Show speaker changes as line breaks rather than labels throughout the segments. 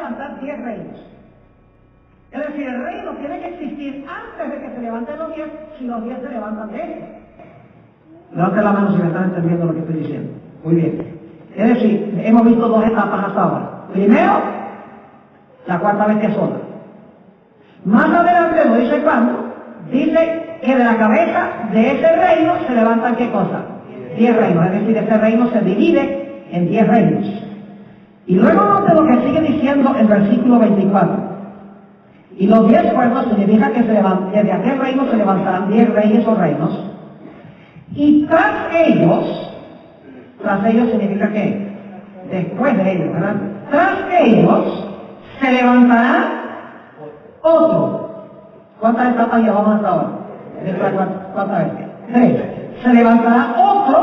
levantar 10 reinos. Es decir, el reino tiene que existir antes de que se levanten los 10, si los 10 se levantan de este. Levanten la mano si me están entendiendo lo que estoy diciendo. Muy bien. Es decir, hemos visto dos etapas hasta ahora. Primero, la cuarta bestia sola. Más adelante, no dice cuándo, dice que de la cabeza de ese reino se levantan ¿qué cosa? 10 reinos. Es decir, ese reino se divide en 10 reinos. Y luego note lo que sigue diciendo el versículo 24. Y los 10 cuernos significa que desde aquel reino se levantarán 10 reyes o reinos. Y tras ellos significa que después de ellos, ¿verdad? Tras ellos se levantará otro. ¿Cuántas etapas llevamos hasta ahora? ¿Cuántas veces? 3. Se levantará otro,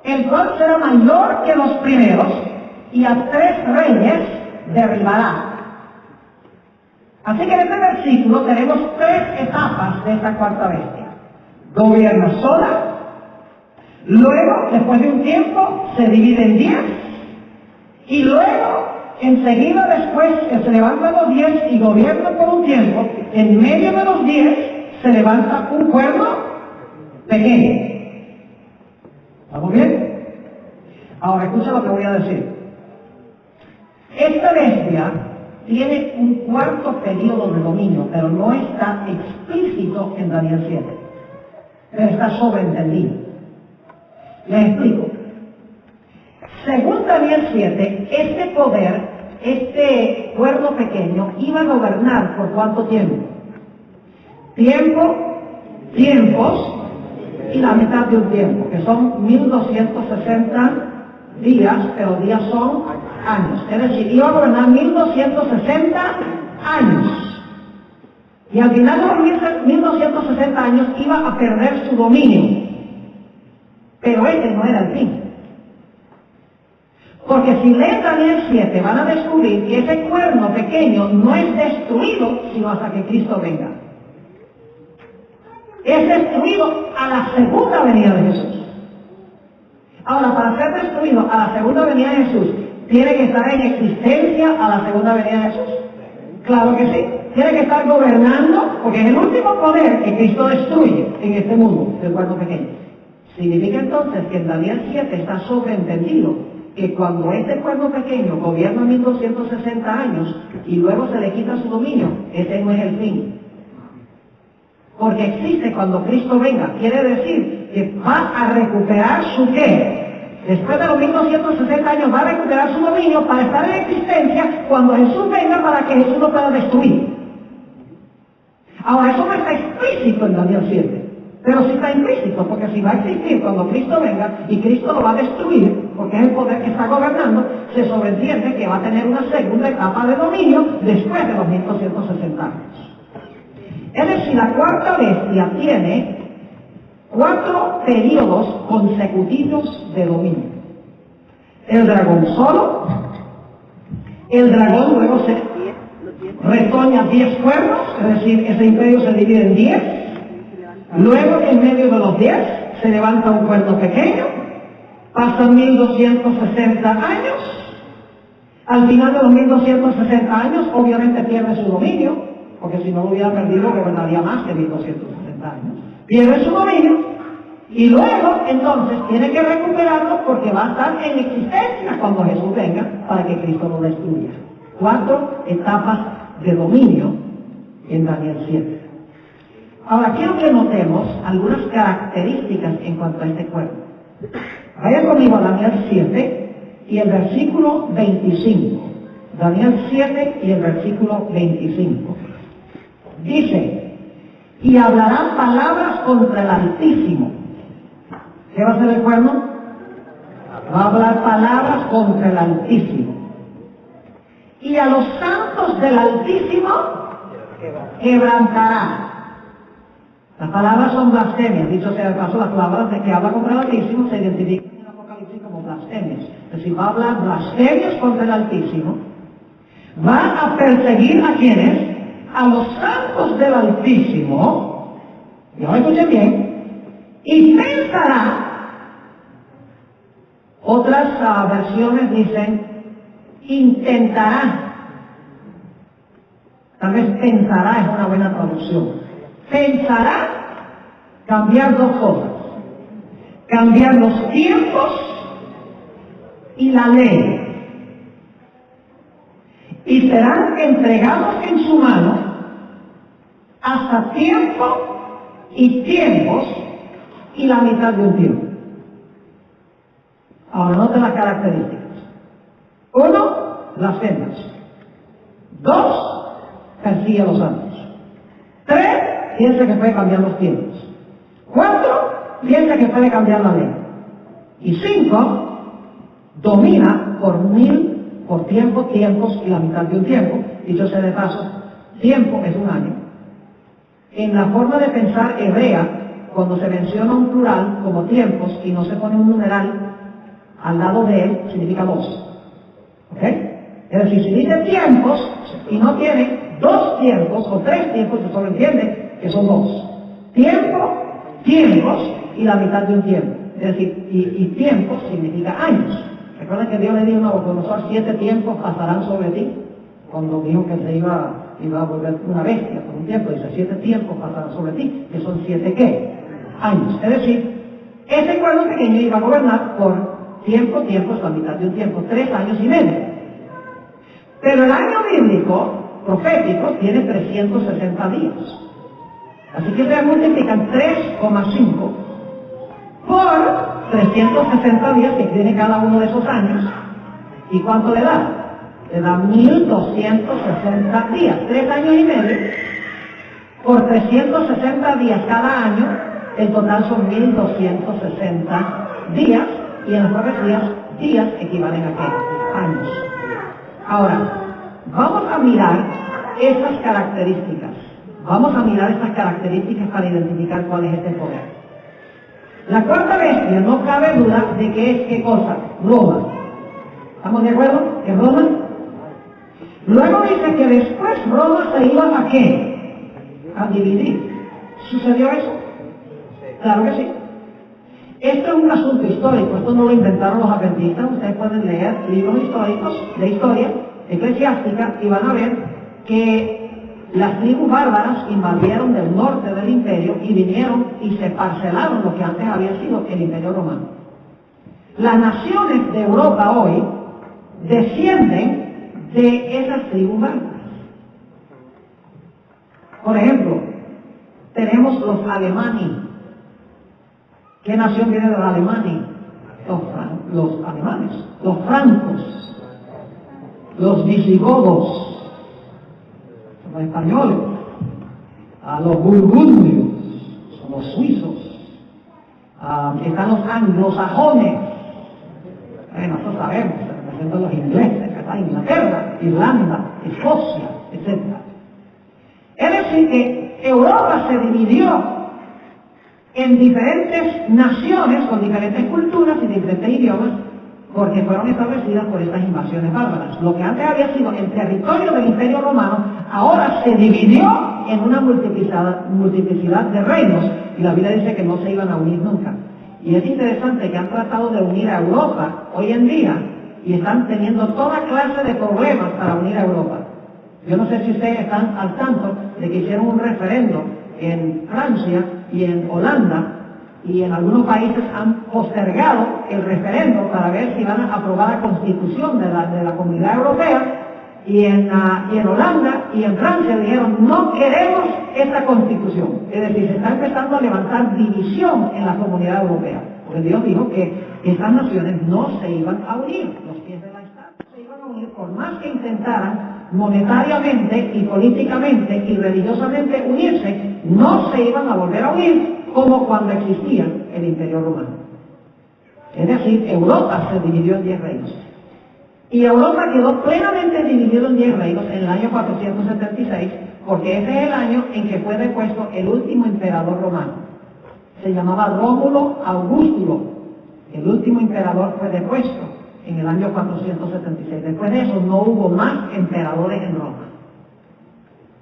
el cual será mayor que los primeros, y a 3 reyes derribará. Así que en este versículo tenemos 3 etapas de esta cuarta bestia. Gobierna sola, luego, después de un tiempo, se divide en 10, y luego, enseguida después, que se levantan los 10 y gobierna por un tiempo, en medio de los 10 se levanta un cuerno pequeño. ¿Estamos bien? Ahora, escucha lo que voy a decir. Esta bestia tiene un cuarto periodo de dominio, pero no está explícito en Daniel 7. Pero está sobreentendido. Les explico. Según Daniel 7, este poder, este cuerno pequeño, iba a gobernar ¿por cuánto tiempo? Tiempos y la mitad de un tiempo, que son 1260 días, pero días son años. Es decir, iba a gobernar 1260 años. Y al final de los 1260 años iba a perder su dominio. Pero ese no era el fin. Porque si leen Daniel 7 van a descubrir que ese cuerno pequeño no es destruido sino hasta que Cristo venga. Es destruido a la segunda venida de Jesús. Ahora, para ser destruido a la segunda venida de Jesús, ¿tiene que estar en existencia a la segunda venida de Jesús? Claro que sí. Tiene que estar gobernando, porque es el último poder que Cristo destruye en este mundo, el cuerno pequeño. Significa entonces que en Daniel 7 está sobreentendido que cuando este cuerno pequeño gobierna 1260 años y luego se le quita su dominio, ese no es el fin. Porque existe cuando Cristo venga. Quiere decir que va a recuperar su ¿qué? Después de los 1260 años va a recuperar su dominio para estar en existencia cuando Jesús venga, para que Jesús lo pueda destruir. Ahora, eso no está explícito en Daniel 7. Pero sí está implícito, porque si va a existir cuando Cristo venga y Cristo lo va a destruir, porque es el poder que está gobernando, se sobreentiende que va a tener una segunda etapa de dominio después de los 1260 años. Es decir, la cuarta bestia tiene 4 periodos consecutivos de dominio. El dragón solo, el dragón luego se retoña 10 cuernos, es decir, ese imperio se divide en 10. Luego, en medio de los 10, se levanta un cuerno pequeño, pasan 1260 años, al final de los 1260 años, obviamente pierde su dominio, porque si no lo hubiera perdido, gobernaría más que 1260 años. Pierde su dominio, y luego, entonces, tiene que recuperarlo porque va a estar en existencia cuando Jesús venga, para que Cristo lo destruya. 4 etapas de dominio en Daniel 7. Ahora, quiero que notemos algunas características en cuanto a este cuerno. Vayan conmigo a Daniel 7 y el versículo 25. Daniel 7 y el versículo 25. Dice, y hablarán palabras contra el Altísimo. ¿Qué va a hacer el cuerno? Va a hablar palabras contra el Altísimo. Y a los santos del Altísimo quebrantará. Las palabras son blasfemias. Dicho sea de paso, las palabras de que habla contra el Altísimo se identifican en Apocalipsis como blasfemias. Es decir, va a hablar blasfemias contra el Altísimo. Va a perseguir a quienes, a los santos del Altísimo, y ahora escuchen bien, y pensará, otras versiones dicen, intentará Tal vez pensará es una buena traducción. Pensará cambiar dos cosas. Cambiar los tiempos y la ley. Y serán entregados en su mano hasta tiempo y tiempos y la mitad de un tiempo. Ahora noten las características. 1, blasfemas. 2, persigue a los santos. 3, piensa que puede cambiar los tiempos. 4, piensa que puede cambiar la ley. Y 5, domina por 1000, por tiempo, tiempos y la mitad de un tiempo. Dicho sea de paso, tiempo es un año. En la forma de pensar hebrea, cuando se menciona un plural como tiempos y no se pone un numeral al lado de él, significa 2. ¿Ok? Es decir, si dice tiempos y no tiene 2 tiempos o 3 tiempos, se solo entiende que son 2. Tiempo, tiempos y la mitad de un tiempo. Es decir, y tiempo significa años. ¿Recuerdan que Dios le dijo a Nabucodonosor 7 tiempos pasarán sobre ti? Cuando dijo que se iba a volver una bestia por un tiempo, dice 7 tiempos pasarán sobre ti, que son 7 ¿qué? Años. Es decir, ese pueblo pequeño iba a gobernar por tiempo es la mitad de un tiempo, 3 años y medio. Pero el año bíblico, profético, tiene 360 días. Así que ustedes multiplican 3,5 por 360 días que tiene cada uno de esos años. ¿Y cuánto le da? Le da 1260 días. 3 años y medio por 360 días cada año, el total son 1260 días. Y en las profecías, días equivalen a ¿qué? Años. Ahora, vamos a mirar esas características. Vamos a mirar esas características para identificar cuál es este poder. La cuarta bestia, no cabe duda de que es ¿qué cosa? Roma. ¿Estamos de acuerdo? ¿Es Roma? Luego dice que después Roma se iba a ¿qué? A dividir. ¿Sucedió eso? Claro que sí. Esto es un asunto histórico, esto no lo inventaron los adventistas. Ustedes pueden leer libros históricos de historia eclesiástica y van a ver que las tribus bárbaras invadieron del norte del imperio y vinieron y se parcelaron lo que antes había sido el imperio romano. Las naciones de Europa hoy descienden de esas tribus bárbaras. Por ejemplo, tenemos los alemanes. ¿Qué nación viene de los alemanes? Los alemanes, los francos, los visigodos, los españoles, los burgundios, son los suizos, están los anglosajones. Nosotros sabemos, se representan los ingleses, que están en Inglaterra, Irlanda, Escocia, etc. Es decir, que Europa se dividió en diferentes naciones con diferentes culturas y diferentes idiomas porque fueron establecidas por estas invasiones bárbaras. Lo que antes había sido el territorio del Imperio Romano ahora se dividió en una multiplicidad de reinos y la Biblia dice que no se iban a unir nunca. Y es interesante que han tratado de unir a Europa hoy en día y están teniendo toda clase de problemas para unir a Europa. Yo no sé si ustedes están al tanto de que hicieron un referendo en Francia y en Holanda, y en algunos países han postergado el referendo para ver si van a aprobar la constitución de la Comunidad Europea, y en Holanda y en Francia dijeron no queremos esta constitución. Es decir, se está empezando a levantar división en la Comunidad Europea, porque Dios dijo que estas naciones no se iban a unir, los pies de la estatua se iban a unir por más que intentaran monetariamente y políticamente y religiosamente unirse, no se iban a volver a unir como cuando existía el Imperio Romano. Es decir, Europa se dividió en 10 reinos. Y Europa quedó plenamente dividido en 10 reinos en el año 476, porque ese es el año en que fue depuesto el último emperador romano. Se llamaba Rómulo Augustulo. El último emperador fue depuesto en el año 476. Después de eso no hubo más emperadores en Roma.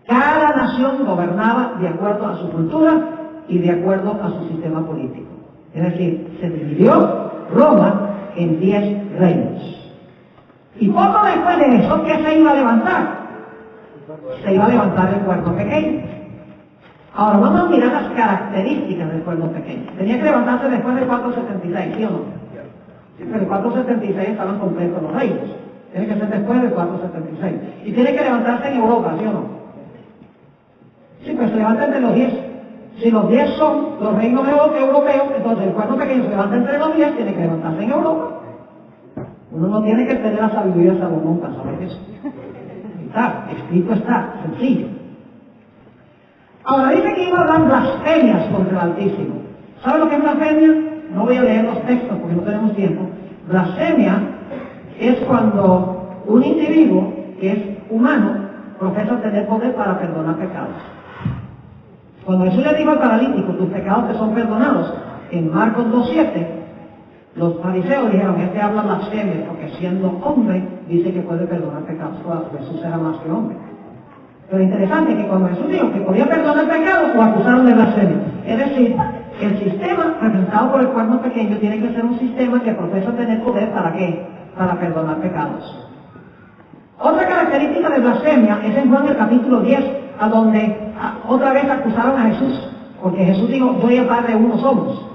Cada nación gobernaba de acuerdo a su cultura y de acuerdo a su sistema político. Es decir, se dividió Roma en 10 reinos. Y poco después de eso, ¿qué se iba a levantar? se iba a levantar el cuerno pequeño. Ahora vamos a mirar las características del cuerno pequeño. Tenía que levantarse después del 476, ¿sí o no? Sí, pero el 476 estaban completos los reinos. Tiene que ser después del 476. Y tiene que levantarse en Europa, ¿sí o no? Sí, pero se levanta entre los 10. Si los 10 son los reinos europeos, entonces el cuerno pequeño se levanta entre los 10, tiene que levantarse en Europa. Uno no tiene que tener la sabiduría de Salomón para saber eso. Está, escrito está, sencillo. Ahora dice que iba a hablar blasfemias contra el Altísimo. ¿Sabe lo que es blasfemia? No voy a leer los textos porque no tenemos tiempo. Blasfemia es cuando un individuo que es humano profesa tener poder para perdonar pecados. Cuando Jesús le dijo al paralítico, tus pecados te son perdonados, en Marcos 2:7, los fariseos dijeron, este habla blasfemia, porque siendo hombre, dice que puede perdonar pecados. Claro, Jesús era más que hombre. Pero interesante que cuando Jesús dijo que podía perdonar pecados, lo acusaron de blasfemia. Es decir, el sistema representado por el cuerno pequeño tiene que ser un sistema que profesa tener poder, ¿para qué? Para perdonar pecados. Otra característica de blasfemia es en Juan el capítulo 10, a donde otra vez acusaron a Jesús, porque Jesús dijo, yo y el Padre uno somos.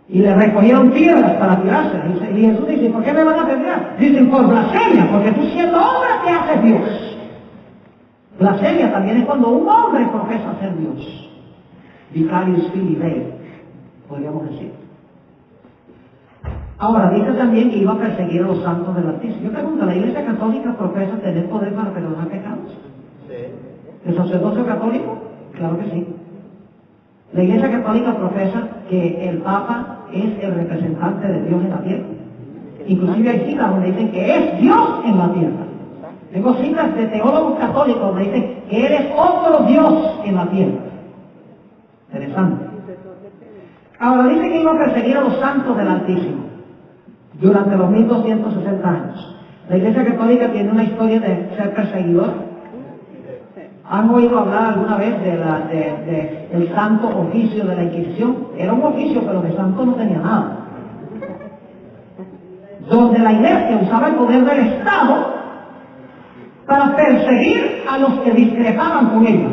Y le recogieron piedras para tirárselas. Y Jesús dice, ¿por qué me van a apedrear? Dicen, por blasfemia, porque tú siendo hombre te haces Dios. Blasfemia también es cuando un hombre profesa ser Dios. Vicarious Filii Dei, podríamos decir. Ahora, dice también que iba a perseguir a los santos del Altísimo. Yo pregunto, ¿la Iglesia Católica profesa tener poder para perdonar pecados? ¿El sacerdocio católico? Claro que sí. La Iglesia Católica profesa que el Papa es el representante de Dios en la tierra. Inclusive hay citas donde dicen que es Dios en la tierra. Tengo citas de teólogos católicos donde dicen que Él es otro Dios en la tierra. Interesante. Ahora dice que iba a perseguir a los santos del Altísimo durante los 1260 años. La Iglesia Católica tiene una historia de ser perseguidora. ¿Han oído hablar alguna vez del santo oficio de la Inquisición? Era un oficio, pero de santo no tenía nada. Donde la Iglesia usaba el poder del Estado para perseguir a los que discrepaban con ella.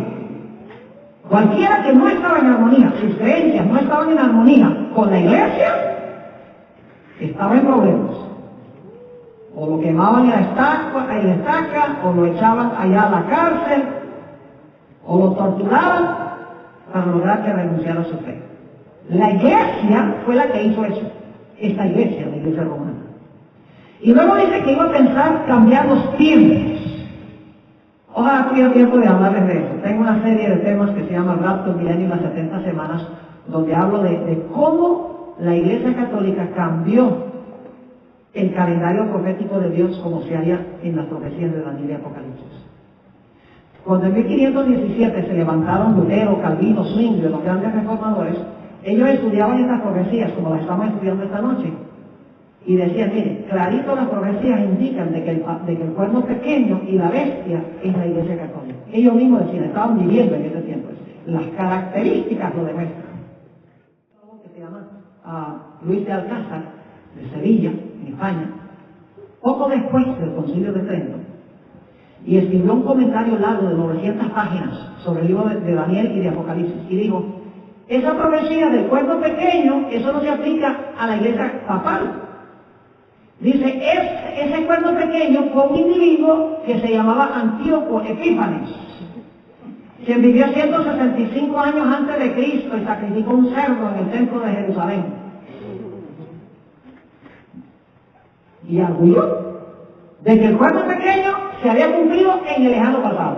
Cualquiera que no estaba en armonía, sus creencias no estaban en armonía con la Iglesia, estaba en problemas. O lo quemaban en la estaca, o lo echaban allá a la cárcel, o lo torturaban para lograr que renunciara a su fe. La Iglesia fue la que hizo eso. Esta Iglesia, la Iglesia romana. Y luego dice que iba a pensar cambiar los tiempos. Ojalá tuviera tiempo de hablarles de eso. Tengo una serie de temas que se llama Rapto, Milenio y las 70 semanas, donde hablo de cómo la Iglesia Católica cambió el calendario profético de Dios como se halla en las profecías de Daniel y Apocalipsis. Cuando en 1517 se levantaron Lutero, Calvino, Zwingli, los grandes reformadores, ellos estudiaban estas profecías como las estamos estudiando esta noche. Y decían, mire, clarito las profecías indican de que el cuerno pequeño y la bestia es la Iglesia Católica. Ellos mismos decían, estaban viviendo en ese tiempo. Las características lo demuestran. Que se llama Luis de Alcázar, de Sevilla, en España, poco después del Concilio de Trento, y escribió un comentario largo de 900 páginas sobre el libro de Daniel y de Apocalipsis, y dijo, esa profecía del cuerno pequeño, eso no se aplica a la Iglesia papal. Dice, ese cuerno pequeño fue un individuo que se llamaba Antíoco Epífanes, quien vivió 165 años antes de Cristo y sacrificó un cerdo en el templo de Jerusalén. Y arguyó de que el cuerno pequeño se había cumplido en el lejano pasado.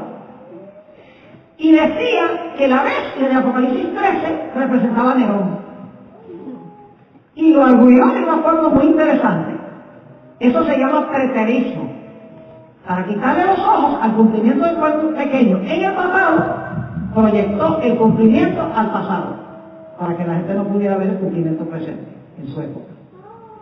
Y decía que la bestia de Apocalipsis 13 representaba a Nerón. Y lo arguyó de una forma muy interesante. Eso se llama preterismo. Para quitarle los ojos al cumplimiento del cuerno pequeño en el pasado, proyectó el cumplimiento al pasado, para que la gente no pudiera ver el cumplimiento presente en su época.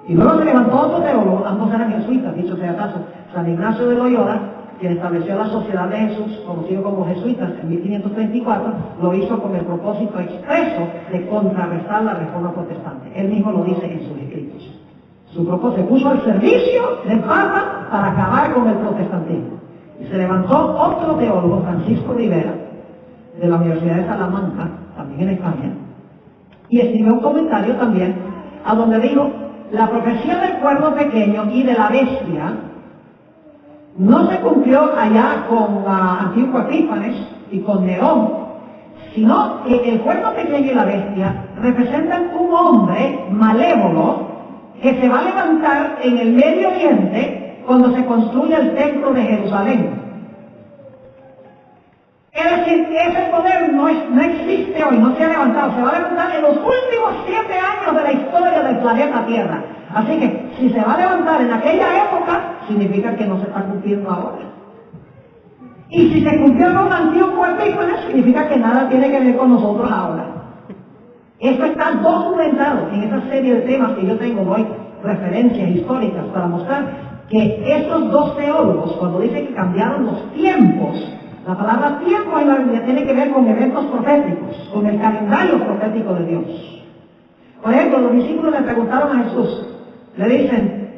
Y luego se levantó otro teólogo, ambos eran jesuitas, dicho sea caso, San Ignacio de Loyola, quien estableció la Sociedad de Jesús, conocido como jesuitas, en 1534, lo hizo con el propósito expreso de contrarrestar la reforma protestante. Él mismo lo dice en sus escritos. Su propósito se puso al servicio del Papa para acabar con el protestantismo. Y se levantó otro teólogo, Francisco Rivera, de la Universidad de Salamanca, también en España, y escribió un comentario también, a donde dijo, la profecía del cuerno pequeño y de la bestia no se cumplió allá con Antíoco Epífanes y con Nerón, sino que el cuerno pequeño y la bestia representan un hombre malévolo que se va a levantar en el Medio Oriente cuando se construya el templo de Jerusalén. Es decir, que ese poder no existe hoy, no se ha levantado, se va a levantar en los últimos 7 años de la historia del planeta Tierra. Así que, si se va a levantar en aquella época, significa que no se está cumpliendo ahora. Y si se cumplió con Antíoco Epífanes, significa que nada tiene que ver con nosotros ahora. Esto está documentado en esa serie de temas que yo tengo, doy referencias históricas para mostrar que estos dos teólogos, cuando dicen que cambiaron los tiempos, la palabra tiempo en la Biblia tiene que ver con eventos proféticos, con el calendario profético de Dios. Por ejemplo, los discípulos le preguntaron a Jesús, le dicen,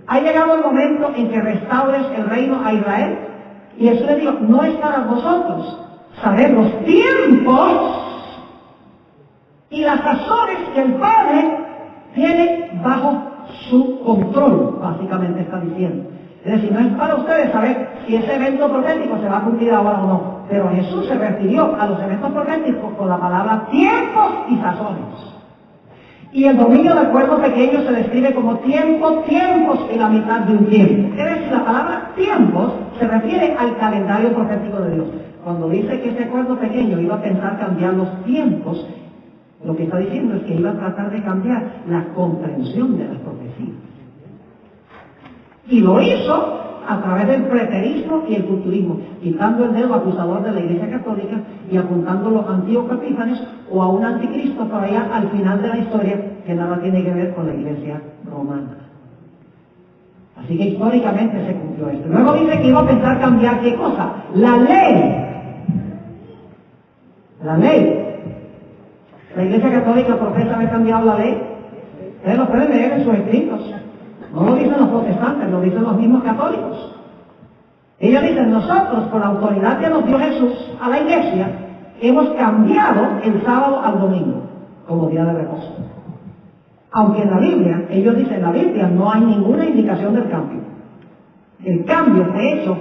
¿ha llegado el momento en que restaures el reino a Israel? Y Jesús le dijo, no es para vosotros saber los tiempos y las razones que el Padre tiene bajo su control, básicamente está diciendo. Es decir, no es para ustedes saber si ese evento profético se va a cumplir ahora o no, pero Jesús se refirió a los eventos proféticos con la palabra tiempos y razones. Y el dominio del cuerno pequeño se describe como tiempos y la mitad de un tiempo. Es decir, la palabra tiempos se refiere al calendario profético de Dios. Cuando dice que ese cuerno pequeño iba a pensar cambiar los tiempos, lo que está diciendo es que iba a tratar de cambiar la comprensión de las profecías. Y lo hizo a través del preterismo y el culturismo, quitando el dedo acusador de la Iglesia Católica y apuntándolo a Antíoco Epífanes o a un anticristo por allá al final de la historia que nada tiene que ver con la Iglesia romana. Así que históricamente se cumplió esto. Luego dice que iba a pensar cambiar ¿qué cosa? La ley. La ley. La Iglesia Católica profesa haber cambiado la ley. Ustedes lo pueden leer en sus escritos. No lo dicen los protestantes, lo dicen los mismos católicos. Ellos dicen, nosotros, por la autoridad que nos dio Jesús a la iglesia, hemos cambiado el sábado al domingo, como día de reposo. Aunque en la Biblia, ellos dicen, en la Biblia no hay ninguna indicación del cambio. El cambio fue hecho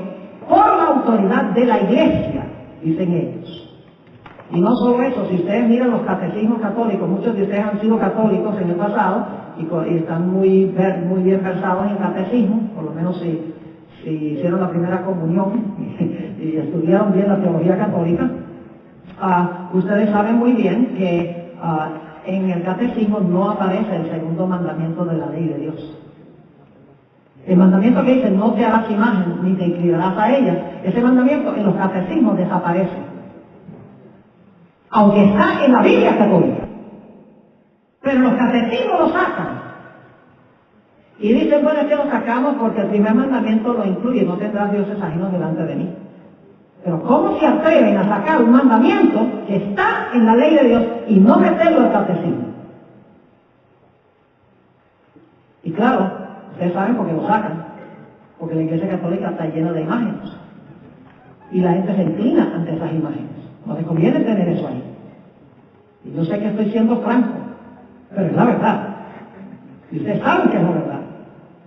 por la autoridad de la iglesia, dicen ellos. Y no solo eso, si ustedes miran los catecismos católicos, muchos de ustedes han sido católicos en el pasado y están muy bien versados en catecismo, por lo menos si hicieron la primera comunión y estudiaron bien la teología católica, ustedes saben muy bien que en el catecismo no aparece el segundo mandamiento de la ley de Dios. El mandamiento que dice no te harás imagen ni te inclinarás a ella, ese mandamiento en los catecismos desaparece. Aunque está en la Biblia católica. Pero los catecismos lo sacan. Y dicen, bueno, es que lo sacamos porque el primer mandamiento lo incluye, no tendrás dioses ajenos delante de mí. Pero ¿cómo se atreven a sacar un mandamiento que está en la ley de Dios y no meterlo al catecismo? Y claro, ustedes saben por qué lo sacan. Porque la Iglesia Católica está llena de imágenes. Y la gente se inclina ante esas imágenes. No les conviene tener eso ahí. Y yo sé que estoy siendo franco, pero es la verdad. Y ustedes saben que es la verdad.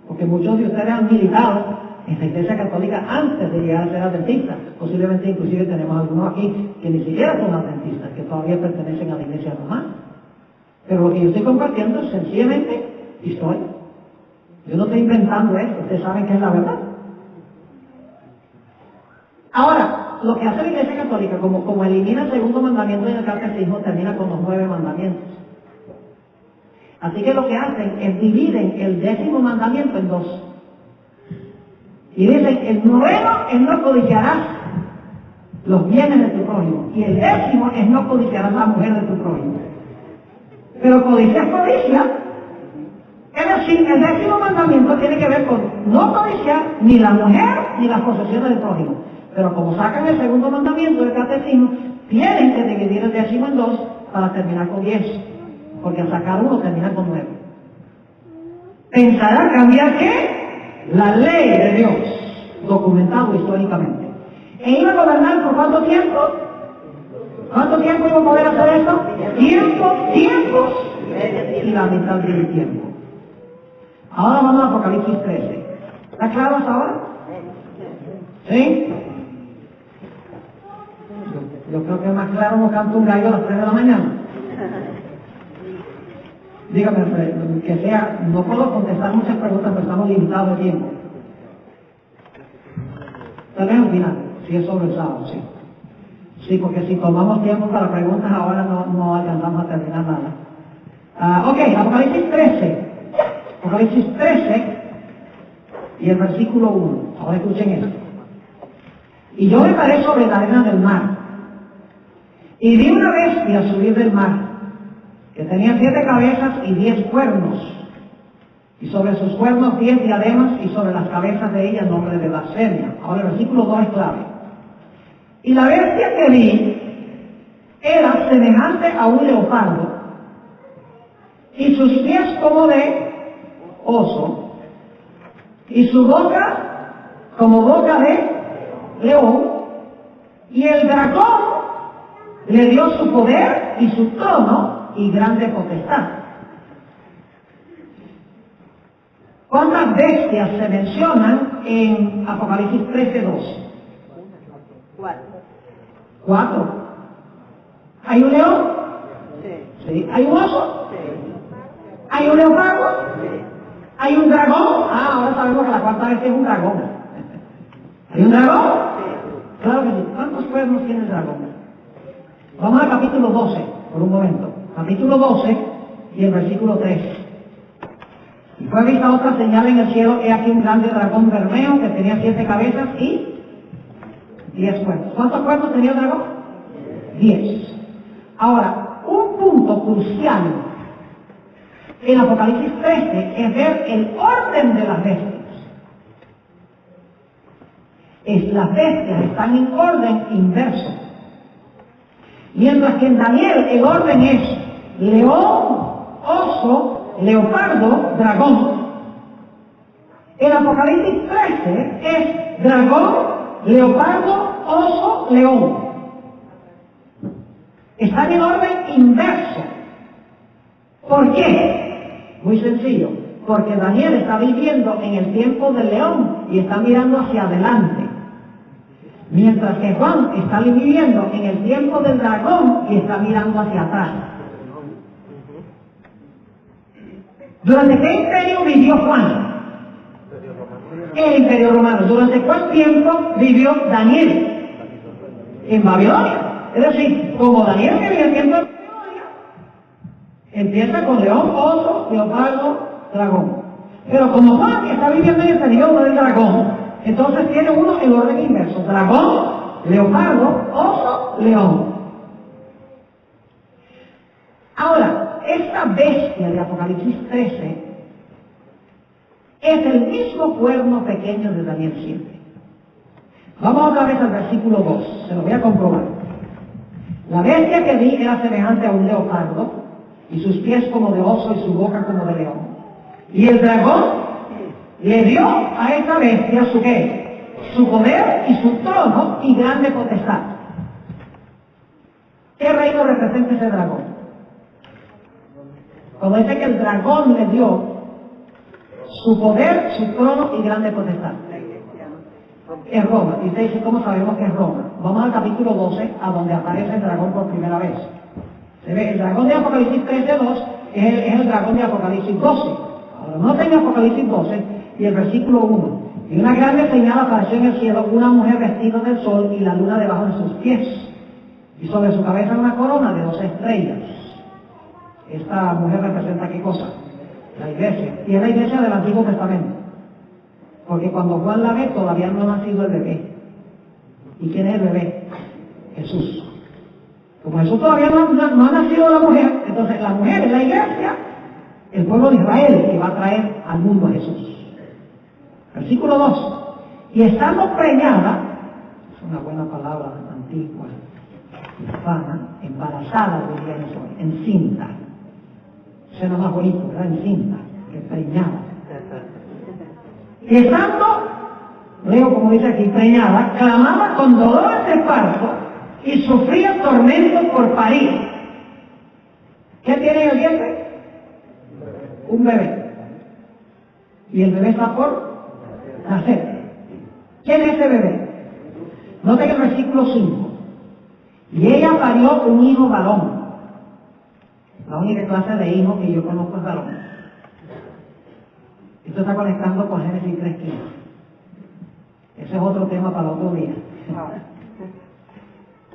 Porque muchos de ustedes han militado en la Iglesia Católica antes de llegar a ser adventistas. Posiblemente inclusive tenemos algunos aquí que ni siquiera son adventistas, que todavía pertenecen a la Iglesia romana. Pero lo que yo estoy compartiendo es sencillamente historia. Yo no estoy inventando esto, ustedes saben que es la verdad. Ahora, lo que hace la Iglesia Católica, como elimina el segundo mandamiento en el catecismo, termina con los 9 mandamientos. Así que lo que hacen es dividen el 10º mandamiento en 2. Y dicen, el 9º es no codiciarás los bienes de tu prójimo. Y el 10º es no codiciarás la mujer de tu prójimo. Pero codicia es codicia. Es decir, el 10º mandamiento tiene que ver con no codiciar ni la mujer ni las posesiones del prójimo. Pero como sacan el segundo mandamiento del catecismo, tienen que dividir el 10º en 2 para terminar con 10. Porque al sacar uno termina con 9. ¿Pensará cambiar qué? La ley de Dios, documentado históricamente. ¿E iba a gobernar por cuánto tiempo? ¿Cuánto tiempo iba a poder hacer eso? Tiempos y la mitad del tiempo. Ahora vamos a Apocalipsis 13. ¿Está claro hasta ahora? ¿Sí? Yo creo que es más claro no canto un gallo a las 3 de la mañana. Dígame, que sea, no puedo contestar muchas preguntas, pero estamos limitados de tiempo. Tal vez al final, si es sobre el sábado, sí. Sí, porque si tomamos tiempo para preguntas ahora no alcanzamos a terminar nada. Ok, Apocalipsis 13. Apocalipsis 13 y el versículo 1. Ahora escuchen esto. Y yo me paré sobre la arena del mar, y vi una bestia subir del mar, que tenía 7 cabezas y 10 cuernos, y sobre sus cuernos 10 diademas, y sobre las cabezas de ella nombre de blasfemia. Ahora el versículo 2 es clave. Y la bestia que vi era semejante a un leopardo, y sus pies como de oso, y su boca como boca de león, y el dragón le dio su poder y su trono y grande potestad. ¿Cuántas bestias se mencionan en Apocalipsis 13:2? 4. ¿Hay un león? Sí. ¿Hay un oso? Sí. ¿Hay un leopardo? Sí. ¿Hay un dragón? Ahora sabemos que la cuarta bestia es un dragón. ¿Hay un dragón? Sí. Claro que sí. ¿Cuántos cuernos tiene el dragón? Vamos al capítulo 12, por un momento. Capítulo 12 y el versículo 3. Y fue vista otra señal en el cielo, he aquí un grande dragón bermeo que tenía 7 cabezas y 10 cuernos. ¿Cuántos cuernos tenía el dragón? 10. Ahora, un punto crucial en Apocalipsis 13 es ver el orden de las bestias. Las bestias están en orden inverso. Mientras que en Daniel el orden es león, oso, leopardo, dragón. En Apocalipsis 13 es dragón, leopardo, oso, león. Están en orden inverso. ¿Por qué? Muy sencillo. Porque Daniel está viviendo en el tiempo del león y está mirando hacia adelante. Mientras que Juan está viviendo en el tiempo del dragón y está mirando hacia atrás. ¿Durante qué imperio vivió Juan? El imperio romano. ¿Durante cuál tiempo vivió Daniel? En Babilonia. Es decir, como Daniel vivía en el tiempo de Babilonia, empieza con león, oso, leopardo, dragón. Pero como Juan está viviendo en el periodo del dragón, entonces tiene uno en orden inverso: dragón, leopardo, oso, león. Ahora, esta bestia de Apocalipsis 13 es el mismo cuerno pequeño de Daniel 7. Vamos otra vez al versículo 2, se lo voy a comprobar. La bestia que vi era semejante a un leopardo, y sus pies como de oso y su boca como de león. Y el dragón le dio a esta bestia su ¿qué? Su poder y su trono y grande potestad. ¿Qué reino representa ese dragón? Cuando dice que el dragón le dio su poder, su trono y grande potestad. Es Roma. Y usted dice, ¿cómo sabemos que es Roma? Vamos al capítulo 12, a donde aparece el dragón por primera vez. Se ve, el dragón de Apocalipsis 13:2 es el dragón de Apocalipsis 12. Ahora, no tenga Apocalipsis 12 y el versículo 1. Y una grande señal apareció en el cielo, una mujer vestida del sol y la luna debajo de sus pies. Y sobre su cabeza una corona de 12 estrellas. Esta mujer representa ¿qué cosa? La iglesia. Y es la iglesia del Antiguo Testamento. Porque cuando Juan la ve, todavía no ha nacido el bebé. ¿Y quién es el bebé? Jesús. Como Jesús todavía no ha nacido la mujer, entonces la mujer es la iglesia, el pueblo de Israel, que va a traer al mundo a Jesús. Versículo 2. Y estando preñada, es una buena palabra antigua, hispana, embarazada, diríamos hoy, encinta. Suena más bonito, ¿verdad? Encinta, que preñada. Y estando leo como dice aquí, preñada, clamaba con dolores de parto y sufría tormentos por parir. ¿Qué tiene en el vientre? Un bebé. Y el bebé está por nacer. ¿Quién es ese bebé? Note que el versículo 5. Y ella parió un hijo varón. La única clase de hijo que yo conozco es varón. Esto está conectando con Génesis 3:15. Ese es otro tema para otro día.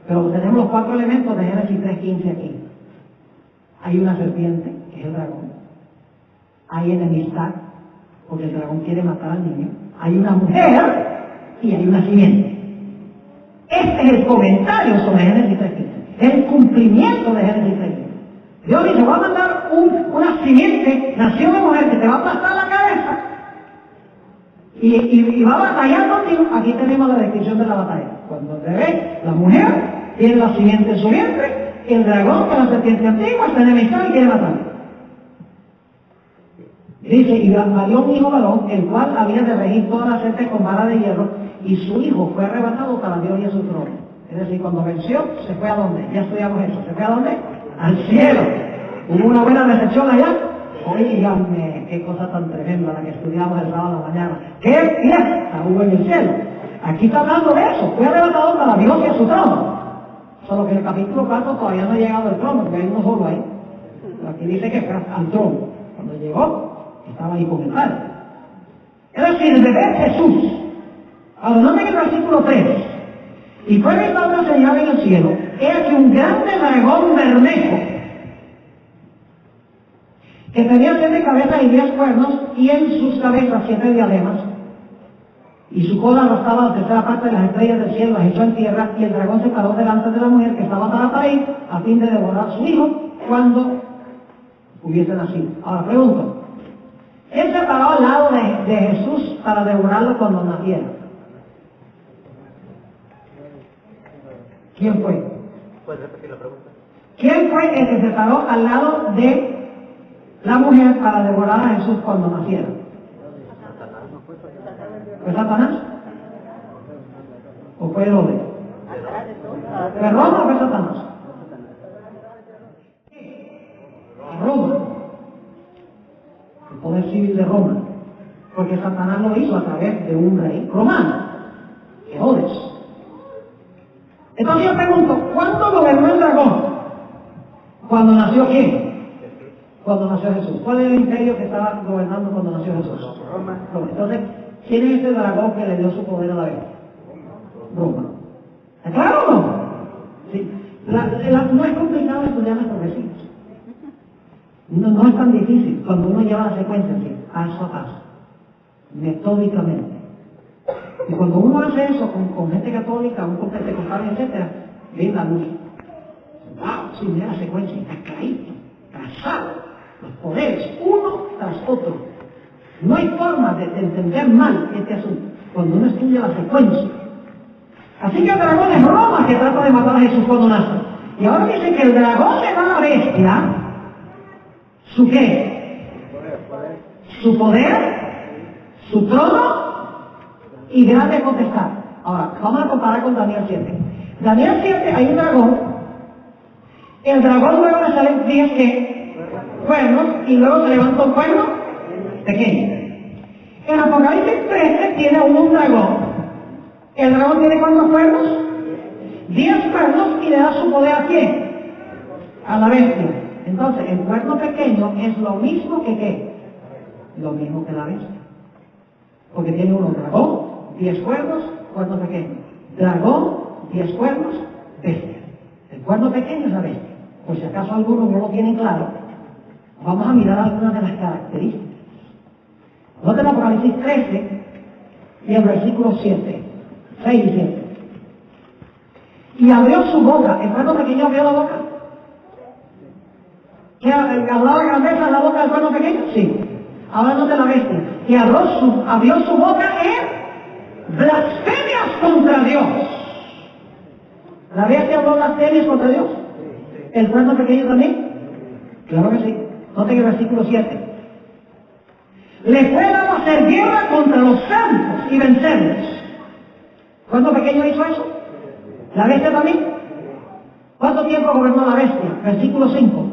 Pero tenemos los 4 elementos de Génesis 3:15 aquí. Hay una serpiente, que es el dragón. Hay enemistad, porque el dragón quiere matar al niño. Hay una mujer y hay una simiente. Este es el comentario sobre Génesis 3:15. El cumplimiento de Génesis 3:15. Dios dice, va a mandar una simiente, nació de mujer, que te va a aplastar la cabeza y va a batallar contigo. Aquí tenemos la descripción de la batalla. Cuando el bebé, la mujer, tiene la simiente en su vientre, el dragón, que es la serpiente antigua, está enemistado y quiere matarlo. Dice, y parió un hijo varón, el cual había de regir toda la gente con vara de hierro, y su hijo fue arrebatado para Dios y a su trono. Es decir, cuando venció, se fue a dónde? Ya estudiamos eso. ¿Se fue a dónde? Al cielo. ¿Hubo una buena recepción allá? Oígame, qué cosa tan tremenda la que estudiamos el sábado a la mañana. ¡Qué fiesta hubo en el cielo! Aquí está hablando de eso. Fue arrebatado para Dios y a su trono. Solo que en el capítulo 4 todavía no ha llegado al trono, porque hay uno solo ahí. Pero aquí dice que fue al trono. Cuando llegó, estaba ahí con el Padre. Es decir, el bebé es Jesús. Ahora, noten el versículo 3. Y fue vista otra señal en el cielo, he aquí un grande dragón bermejo, que tenía 7 cabezas y 10 cuernos, y en sus cabezas 7 diademas, y su cola arrastraba la tercera parte de las estrellas del cielo, las echó en tierra, y el dragón se paró delante de la mujer que estaba para parir, a fin de devorar a su hijo cuando hubiese nacido. Ahora pregunto, ¿quién se paró al lado de Jesús para devorarlo cuando naciera? ¿Quién fue?
¿Puedes repetir la pregunta?
¿Quién fue el que se paró al lado de la mujer para devorar a Jesús cuando naciera? ¿Fue Satanás? ¿O fue Herodes? ¿Fue Roma o fue Satanás? Roma. El poder civil de Roma. Porque Satanás lo hizo a través de un rey romano, Herodes. Entonces yo pregunto, ¿cuándo gobernó el dragón? ¿Cuando nació quién? Cuando nació Jesús. ¿Cuál es el imperio que estaba gobernando cuando nació Jesús? Roma. Entonces, ¿quién es ese dragón que le dio su poder a la vez? Roma. ¿Está claro o no? Sí. No es complicado estudiar estos versículos. No es tan difícil cuando uno lleva la secuencia así, paso a paso, metódicamente. Y cuando uno hace eso con gente católica, un pentecostal, etc., ve la luz. ¡Wow! Sí, mira la secuencia, está clarito, trazado, los poderes, uno tras otro. No hay forma de entender mal este asunto cuando uno estudia la secuencia. Así que el dragón es Roma que trata de matar a Jesús cuando nace. Y ahora dice que el dragón le da a la bestia, ¿su qué? Su poder, su trono y grande potestad. Ahora, vamos a comparar con Daniel 7. Daniel 7 hay un dragón. El dragón luego le salen 10 cuernos y luego se levanta un cuerno pequeño. En Apocalipsis 13 tiene un dragón. El dragón tiene ¿cuántos cuernos? 10 cuernos y le da su poder ¿a quién? A la bestia. Entonces, el cuerno pequeño es lo mismo que ¿qué? Lo mismo que la bestia. Porque tiene un dragón, 10 cuernos, cuerno pequeño. Dragón, 10 cuernos, bestia. El cuerno pequeño es la bestia. Por si acaso algunos no lo tienen claro, vamos a mirar algunas de las características. Noten Apocalipsis 13 y el versículo 7, 6 y 7. Y abrió su boca. ¿El cuerno pequeño abrió la boca? ¿Qué hablaba grandeza en la boca del cuerno pequeño? Sí. Hablando de la bestia. Y abrió su boca en blasfemias contra Dios. ¿La bestia habló blasfemias contra Dios? ¿El cuerno pequeño también? Claro que sí. Noten el versículo 7. Le fue dado hacer guerra contra los santos y vencerlos. ¿Cuánto pequeño hizo eso? ¿La bestia también? ¿Cuánto tiempo gobernó la bestia? Versículo 5.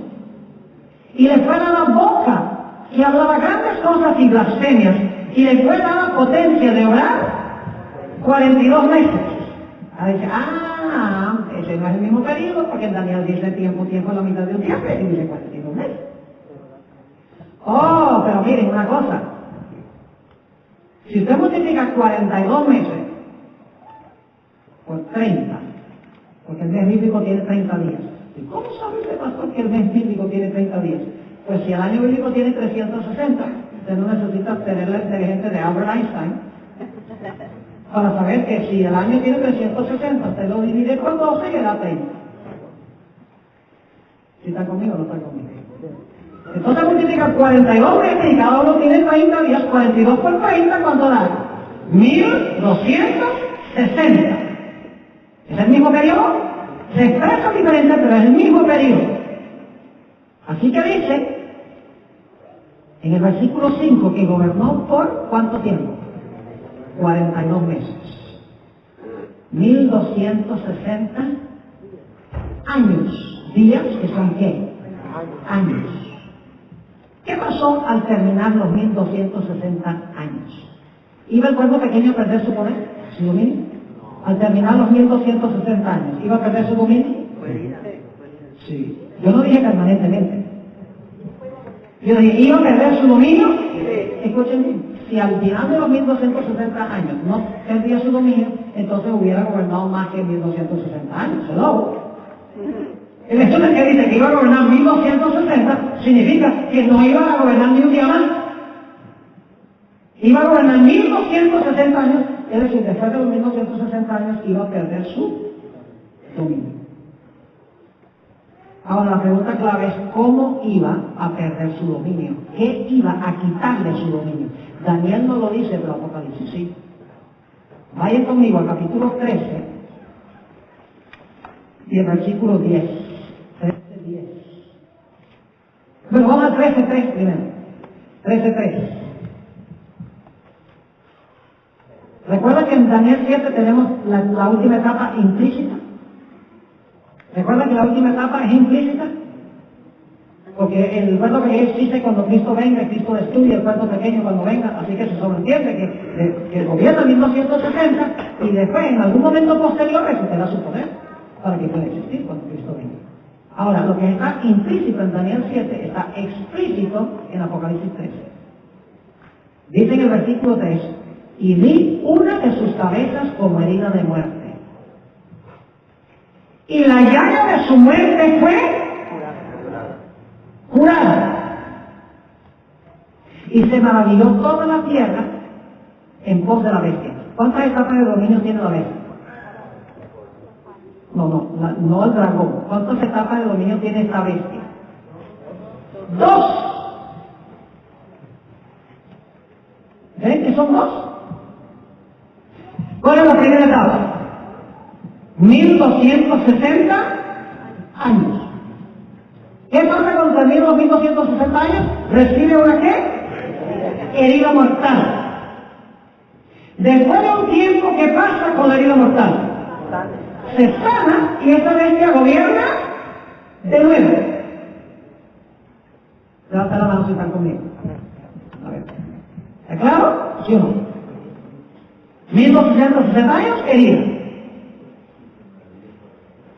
Y le fue dada boca que hablaba grandes cosas y blasfemias, y le fue dada potencia de orar 42 meses. Ahora dice, ese no es el mismo periodo, porque en Daniel dice tiempo, la mitad de un tiempo, y dice 42 meses. Oh, pero miren una cosa. Si usted multiplica 42 meses por 30, porque el mes bíblico tiene 30 días. ¿Y cómo sabe usted, pastor, que el mes bíblico tiene 30 días? Pues si el año bíblico tiene 360, usted no necesita tener la inteligencia de Albert Einstein para saber que si el año tiene 360, usted lo divide por 12 y le da 30. ¿Si está conmigo o no está conmigo? Entonces multiplica 42 meses y cada uno tiene 30 días. 42 por 30, ¿cuánto da? 1260. ¿Es el mismo periodo? Se expresa diferente, pero es el mismo periodo. Así que dice, en el versículo 5, que gobernó por ¿cuánto tiempo? 42 meses. 1260 años. Días que son ¿qué? Años. ¿Qué pasó al terminar los 1260 años? ¿Iba el pueblo pequeño a perder su poder, su dominio? Al terminar los 1260 años, ¿iba a perder su dominio? Sí. Yo no dije permanentemente. Yo dije, ¿iba a perder su dominio? Escuchen bien. Si al final de los 1260 años no perdía su dominio, entonces hubiera gobernado más que 1260 años. Hello. El estudio que dice que iba a gobernar 1260 significa que no iba a gobernar ni un día más. Iba a gobernar 1260 años, es decir, después de los 1260 años iba a perder su dominio. Ahora la pregunta clave es ¿cómo iba a perder su dominio? ¿Qué iba a quitarle su dominio? Daniel no lo dice, pero Apocalipsis sí. Vayan conmigo al capítulo 13 y el versículo 10. 13:10. Bueno, vamos a 13:3 primero. 13:3. ¿Recuerda que en Daniel 7 tenemos la última etapa implícita? ¿Recuerda que la última etapa es implícita? Porque el pueblo pequeño existe cuando Cristo venga, Cristo destruye el pueblo pequeño cuando venga, así que se sobreentiende que gobierna 1260 y después en algún momento posterior recupera su poder para que pueda existir cuando Cristo venga. Ahora, lo que está implícito en Daniel 7 está explícito en Apocalipsis 13. Dice en el versículo 3, y vi una de sus cabezas como herida de muerte. Y la llaga de su muerte fue curada. Y se maravilló toda la tierra en pos de la bestia. ¿Cuántas etapas de dominio tiene la bestia? No el dragón. ¿Cuántas etapas de dominio tiene esta bestia? 2. ¿Ven que son 2? ¿Cuál es la primera etapa? 1260 años. ¿Qué pasa cuando termina los 1260 años? Recibe una ¿qué? Herida mortal. Después de un tiempo, ¿qué pasa con la herida mortal? Se sana y esa bestia gobierna de nuevo. Levanta la mano si están conmigo. A ver. ¿Está claro? ¿Sí o no? 1260 años, herida.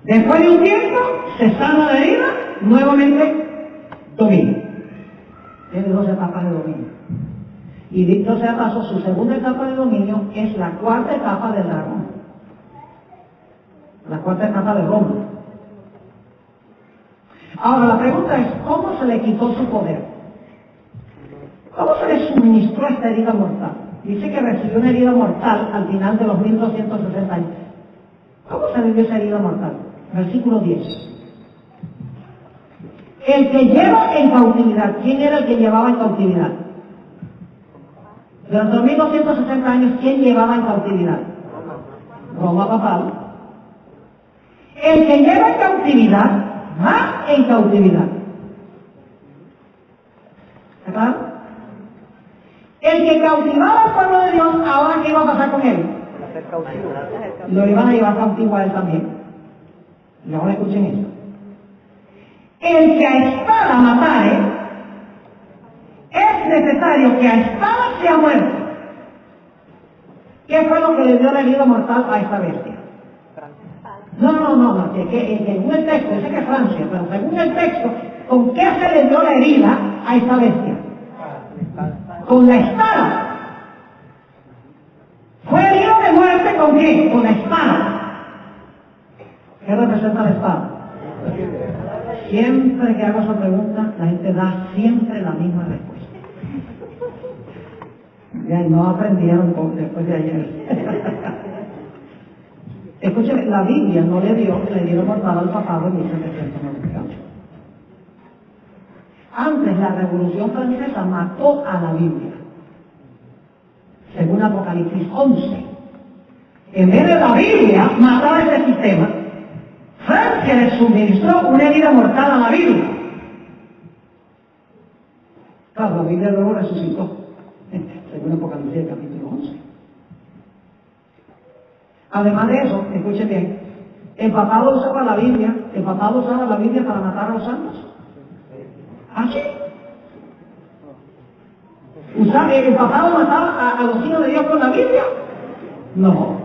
Después de un tiempo, se sana la herida, nuevamente dominio. Tiene 2 etapas de dominio. Y dicho sea paso, su segunda etapa de dominio es la 4ª etapa del dragón. La 4ª etapa de Roma. Ahora la pregunta es, ¿cómo se le quitó su poder? ¿Cómo se le suministró esta herida mortal? Dice que recibió una herida mortal al final de los 1260 años. ¿Cómo se le dio esa herida mortal? Versículo 10. El que lleva en cautividad. ¿Quién era el que llevaba en cautividad? Durante los 1260 años, ¿quién llevaba en cautividad? Roma papal. El que lleva en cautividad, va en cautividad. ¿Está claro? El que cautivaba al pueblo de Dios, ahora ¿qué iba a pasar con él? Lo iban a llevar cautivo a él también. Y ahora escuchen esto. El que a espada matare, es necesario que a espada sea muerto. ¿Qué fue lo que le dio la herida mortal a esta bestia? No, que según el texto, dice que es Francia, pero según el texto, ¿con qué se le dio la herida a esta bestia? Con la espada. Fue herido de muerte ¿con qué? Con la espada. ¿Qué representa la espada? Siempre que hago esa pregunta, la gente da siempre la misma respuesta. Ya no aprendieron después de ayer. Escuchen, la Biblia no le dio mortal al papado en 1798. Antes la Revolución Francesa mató a la Biblia. Según Apocalipsis 11. En vez de la Biblia matar a ese sistema, Francia le suministró una herida mortal a la Biblia. Claro, la Biblia luego resucitó, según Apocalipsis capítulo 11. Además de eso, escuchen bien, el papado usaba la Biblia para matar a los santos. ¿Ah, sí? ¿El papado mataba a los hijos de Dios con la Biblia? No.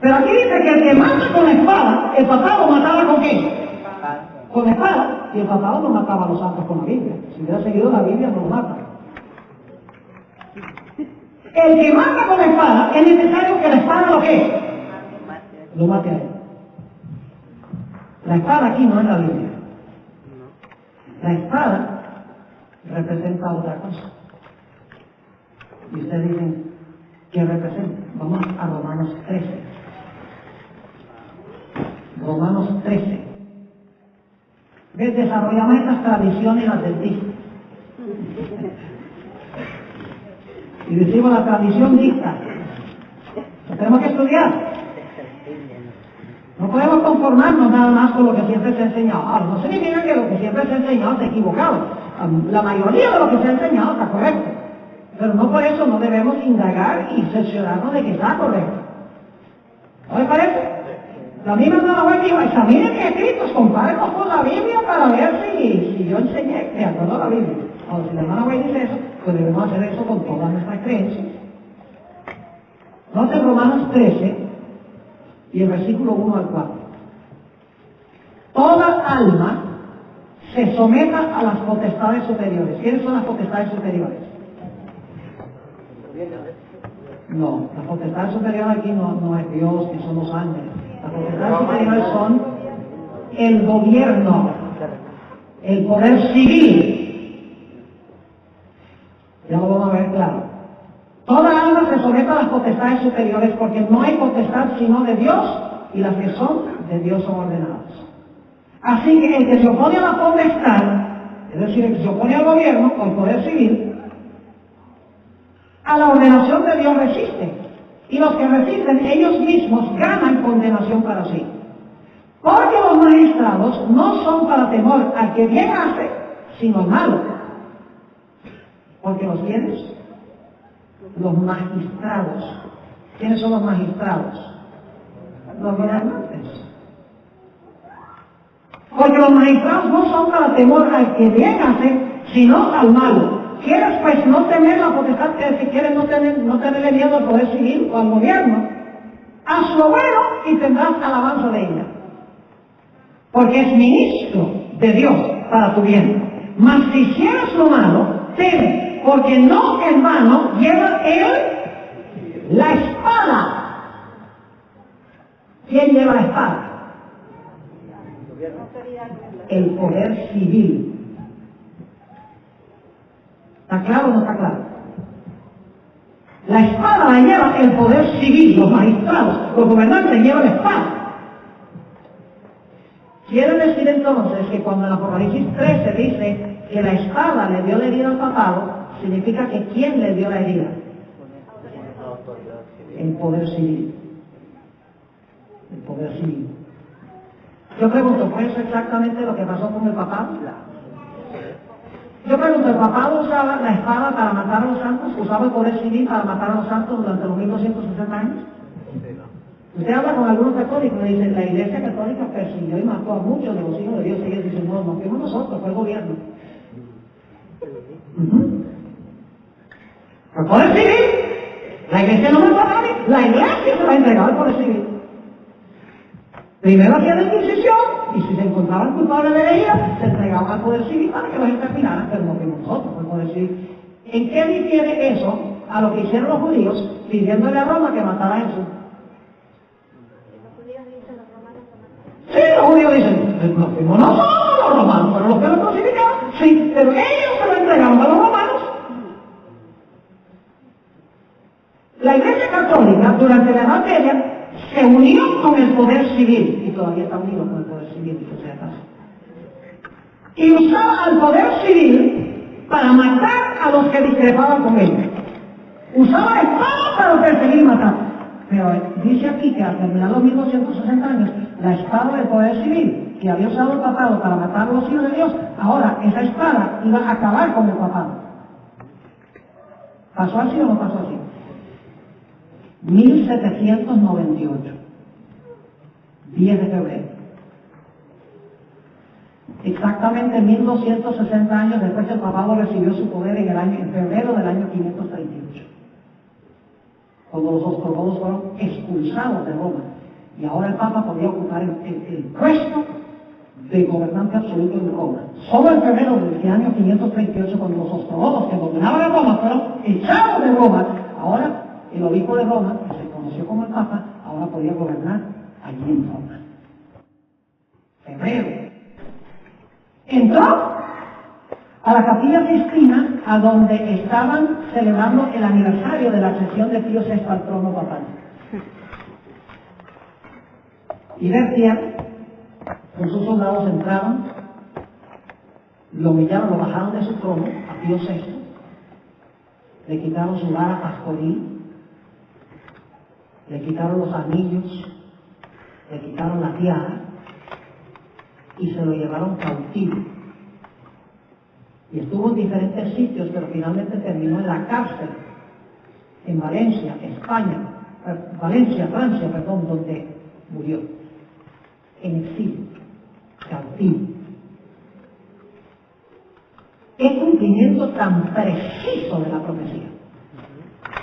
Pero aquí dice que el que mata con la espada, el papado mataba ¿con qué? Con la espada. Y el papado no mataba a los santos con la Biblia. Si hubiera seguido la Biblia, no lo mata. El que mata con la espada, es necesario que la espada lo que lo mate a él. La espada aquí no es la Biblia. La espada representa otra cosa. Y ustedes dicen, ¿qué representa? Vamos a Romanos 13. Romanos 13. Desarrollamos estas tradiciones adventistas. Y decimos la tradición dicta. Lo tenemos que estudiar. No podemos conformarnos nada más con lo que siempre se ha enseñado. Ahora, no significa que lo que siempre se ha enseñado está equivocado. La mayoría de lo que se ha enseñado está correcto. Pero no por eso no debemos indagar y cerciorarnos de que está correcto. ¿No les parece? La misma hermana White dijo, examinen mis escritos, compárenlos con la Biblia para ver si yo enseñé de acuerdo a la Biblia. Ahora, si la hermana White dice eso, pues debemos hacer eso con todas nuestras creencias. Noten Romanos 13 y el versículo 1 al 4. Toda alma se someta a las potestades superiores. ¿Quiénes son las potestades superiores? No, las potestades superiores aquí no es Dios, ni son los ángeles. Las potestades superiores son el gobierno, el poder civil. Ya lo vamos a ver claro. Toda alma se somete a las potestades superiores porque no hay potestad sino de Dios y las que son de Dios son ordenadas. Así que el que se opone a la potestad, es decir, el que se opone al gobierno o al poder civil, a la ordenación de Dios resiste. Y los que resisten ellos mismos ganan condenación para sí. Porque los magistrados no son para temor al que bien hace, sino al malo. Porque los bienes, los magistrados. ¿Quiénes son los magistrados? Los gobernantes. Porque los magistrados no son para temor al que bien hace, sino al malo. ¿Quieres pues no tener la potestad, si quieres no tenerle miedo al poder civil o al gobierno? Haz lo bueno y tendrás alabanza de ella. Porque es ministro de Dios para tu bien. Mas si hicieras lo malo, teme, porque no en vano lleva él la espada. ¿Quién lleva la espada? El poder civil. ¿Está claro o no está claro? La espada la lleva el poder civil, los magistrados, los gobernantes llevan la espada. Quiere decir entonces que cuando en Apocalipsis 13 dice que la espada le dio la herida al papado, significa que ¿quién le dio la herida? El poder civil. El poder civil. Yo pregunto, ¿fue eso exactamente lo que pasó con el papado? Yo pregunto, ¿el papado usaba la espada para matar a los santos? ¿Usaba el poder civil para matar a los santos durante los 1260 años? Usted habla con algunos católicos y le dicen, la Iglesia Católica persiguió y mató a muchos de los hijos de Dios. Y ellos dicen, no, no fuimos nosotros, fue el gobierno. El poder civil, la Iglesia no mató a nadie, la Iglesia se va a entregar al poder civil. Primero hacía la Inquisición, y si se encontraban culpables de herejía, se entregaban al poder civil para que los exterminaran, pero no fuimos nosotros, fue el poder civil. ¿En qué difiere eso a lo que hicieron los judíos pidiéndole a Roma que matara a Jesús? Sí, los judíos dicen, no fuimos nosotros, los romanos fueron los que lo crucificaron, sí, pero ellos se lo entregaron a los romanos. La Iglesia Católica, durante la Edad Media, se unió con el poder civil, y todavía está unido con el poder civil, que sea caso. Y usaba al poder civil para matar a los que discrepaban con él. Usaba la espada para perseguir y matar. Pero dice aquí que al terminar los 1260 años, la espada del poder civil que había usado el papado para matar a los hijos de Dios, ahora esa espada iba a acabar con el papado. ¿Pasó así o no pasó así? 1798, 10 de febrero. Exactamente 1260 años después que el papado recibió su poder en febrero del año 538. Cuando los ostrogodos fueron expulsados de Roma. Y ahora el Papa podía ocupar el puesto de gobernante absoluto de Roma. Solo en febrero del año 538, cuando los ostrogodos que gobernaban a Roma fueron echados de Roma, ahora el obispo de Roma, que se conoció como el Papa, ahora podía gobernar allí en Roma. Febrero. Entró a la Capilla Sistina, a donde estaban celebrando el aniversario de la accesión de Pío VI al trono papal. Y Bertier, con sus soldados, entraron, lo humillaron, lo bajaron de su trono a Pío VI, le quitaron su vara pastoril, le quitaron los anillos, le quitaron la tiara y se lo llevaron cautivo. Y estuvo en diferentes sitios, pero finalmente terminó en la cárcel, en Valencia, Francia, donde murió, en exilio, cautivo. Qué cumplimiento tan preciso de la profecía.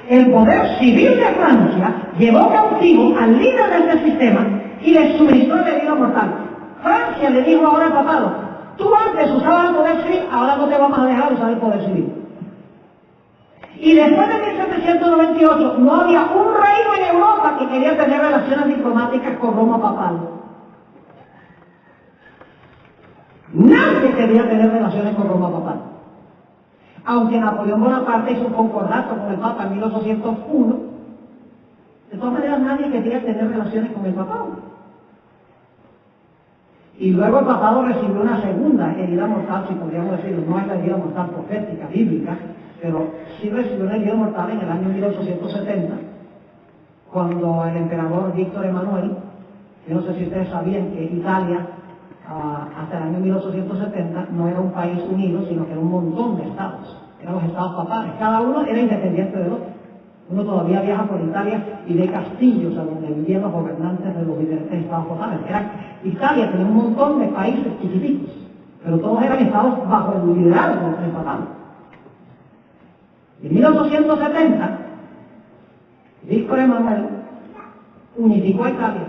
El poder civil de Francia llevó cautivo al líder de este sistema y le suministró el vida mortal. Francia le dijo ahora al papado, tú antes usabas el poder civil, ahora no te vamos a dejar usar el poder civil. Y después de 1798 no había un reino en Europa que quería tener relaciones diplomáticas con Roma papal. Nadie quería tener relaciones con Roma papal. Aunque Napoleón Bonaparte hizo un concordato con el Papa en 1801, de todas maneras nadie quería tener relaciones con el papado. Y luego el papado recibió una segunda herida mortal, si podríamos decirlo, no es la herida mortal profética, bíblica, pero sí recibió una herida mortal en el año 1870, cuando el emperador Víctor Emanuel, yo no sé si ustedes sabían que Italia, hasta el año 1870, no era un país unido, sino que era un montón de estados, eran los estados papales, cada uno era independiente del otro. Uno todavía viaja por Italia y ve castillos a donde vivían los gobernantes de los diferentes estados papales. Italia tenía un montón de países chiquititos, pero todos eran estados bajo el liderazgo del papado. En 1870, Víctor Emanuel unificó a Italia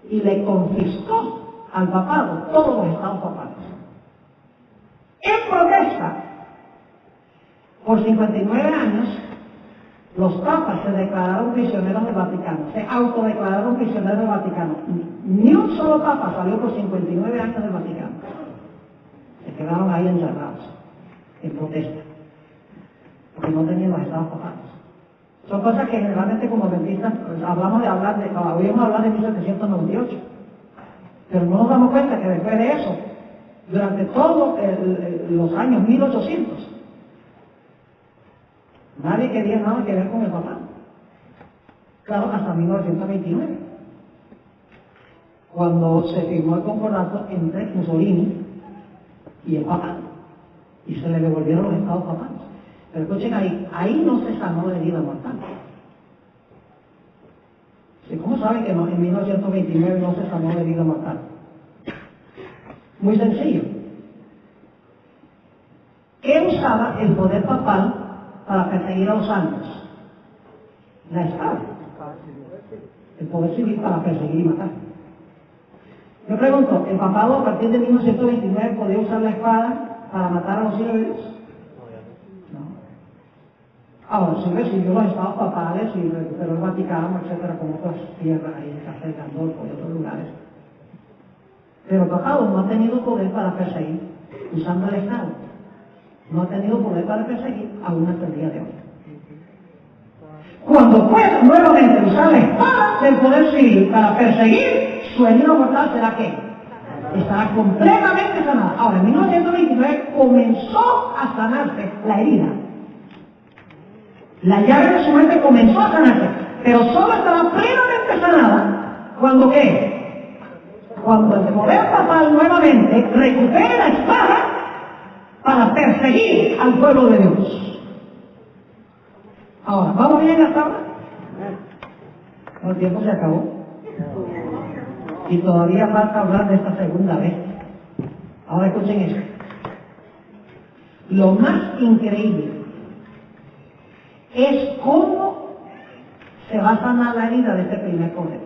y le confiscó al papado todos los estados papales. En protesta, por 59 años, los papas se declararon prisioneros del Vaticano, se autodeclararon prisioneros del Vaticano. Ni un solo papa salió por 59 años del Vaticano. Se quedaron ahí encerrados, en protesta, porque no tenían los estados papales. Son cosas que generalmente como adventistas pues, habíamos de hablar de 1798. Pero no nos damos cuenta que después de eso, durante todos los años 1800, nadie quería nada que ver con el papado. Claro, hasta 1929, cuando se firmó el concordato entre Mussolini y el papado, y se le devolvieron los estados papales. Pero escuchen ahí no se sanó de herida mortal. ¿Cómo ¿Cómo saben que en 1929 no se sanó la herida mortal? Muy sencillo. ¿Qué usaba el poder papal para perseguir a los santos? La espada. El poder civil para perseguir y matar. Yo pregunto, ¿el papado a partir de 1929 podía usar la espada para matar a los hijos de Dios? No. Ahora, sí recibió los estados papales y recuperó el Vaticano, etcétera, con otras tierras ahí en Castel Gandolfo y otros lugares. Pero el papado no ha tenido poder para perseguir usando el Estado. No ha tenido poder para perseguir aún hasta el día de hoy. Cuando pueda nuevamente usar la espada del poder civil para perseguir, su herida mortal será ¿qué? Estará completamente sanada. Ahora, en 1929 comenzó a sanarse la herida. La llave de su mente comenzó a sanarse, pero solo estará plenamente sanada cuando ¿qué? Cuando el poder papal nuevamente recupere la espada para perseguir al pueblo de Dios. Ahora, ¿vamos bien hasta ahora? El tiempo se acabó. Y todavía falta hablar de esta segunda vez. Ahora escuchen eso. Lo más increíble es cómo se va a sanar la herida de este primer poder.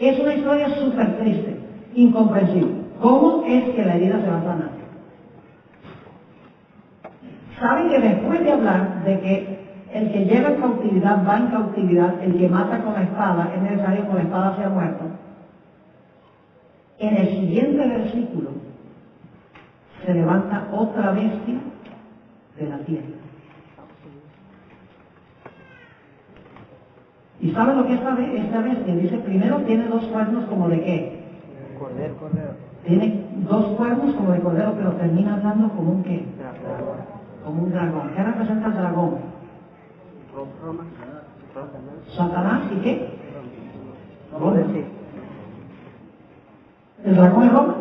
Es una historia súper triste, incomprensible. ¿Cómo es que la herida se va a sanar? Saben que después de hablar de que el que lleva en cautividad va en cautividad, el que mata con la espada, es necesario que la espada sea muerto. En el siguiente versículo se levanta otra bestia de la tierra. ¿Y saben lo que esta bestia dice? Primero tiene dos cuernos como de ¿qué?
Cordero.
Tiene dos cuernos como de cordero, pero termina hablando como un ¿qué? Como un dragón. ¿Qué representa el dragón?
Roma.
¿Satanás y qué?
Roma.
¿El dragón es Roma?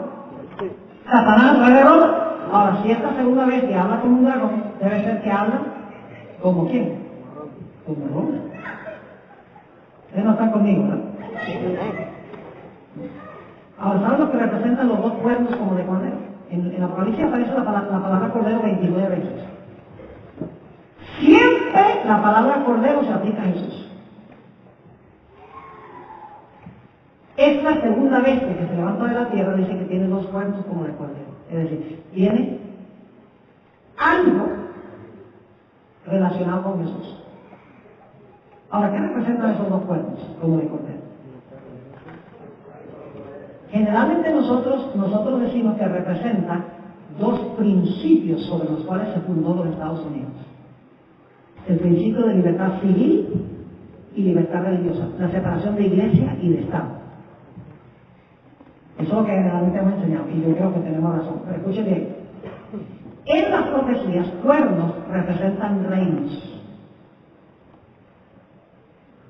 Sí.
¿Satanás no es de Roma? Ahora, si esta segunda vez que habla como un dragón, debe ser que habla como quién? Como Roma. Ustedes no están conmigo, ¿verdad? Ahora, ¿saben lo que representan los dos cuernos como de cordero? En Apocalipsis aparece la palabra cordero 29 veces. Siempre la palabra cordero se aplica a Jesús. Esta segunda bestia que se levanta de la tierra dice que tiene dos cuernos como de cordero. Es decir, tiene algo relacionado con Jesús. Ahora, ¿qué representan esos dos cuernos como de cordero? Generalmente nosotros decimos que representa dos principios sobre los cuales se fundó los Estados Unidos. El principio de libertad civil y libertad religiosa, la separación de iglesia y de Estado. Eso es lo que generalmente hemos enseñado, y yo creo que tenemos razón. Pero escuchen bien. En las profecías, cuernos representan reinos.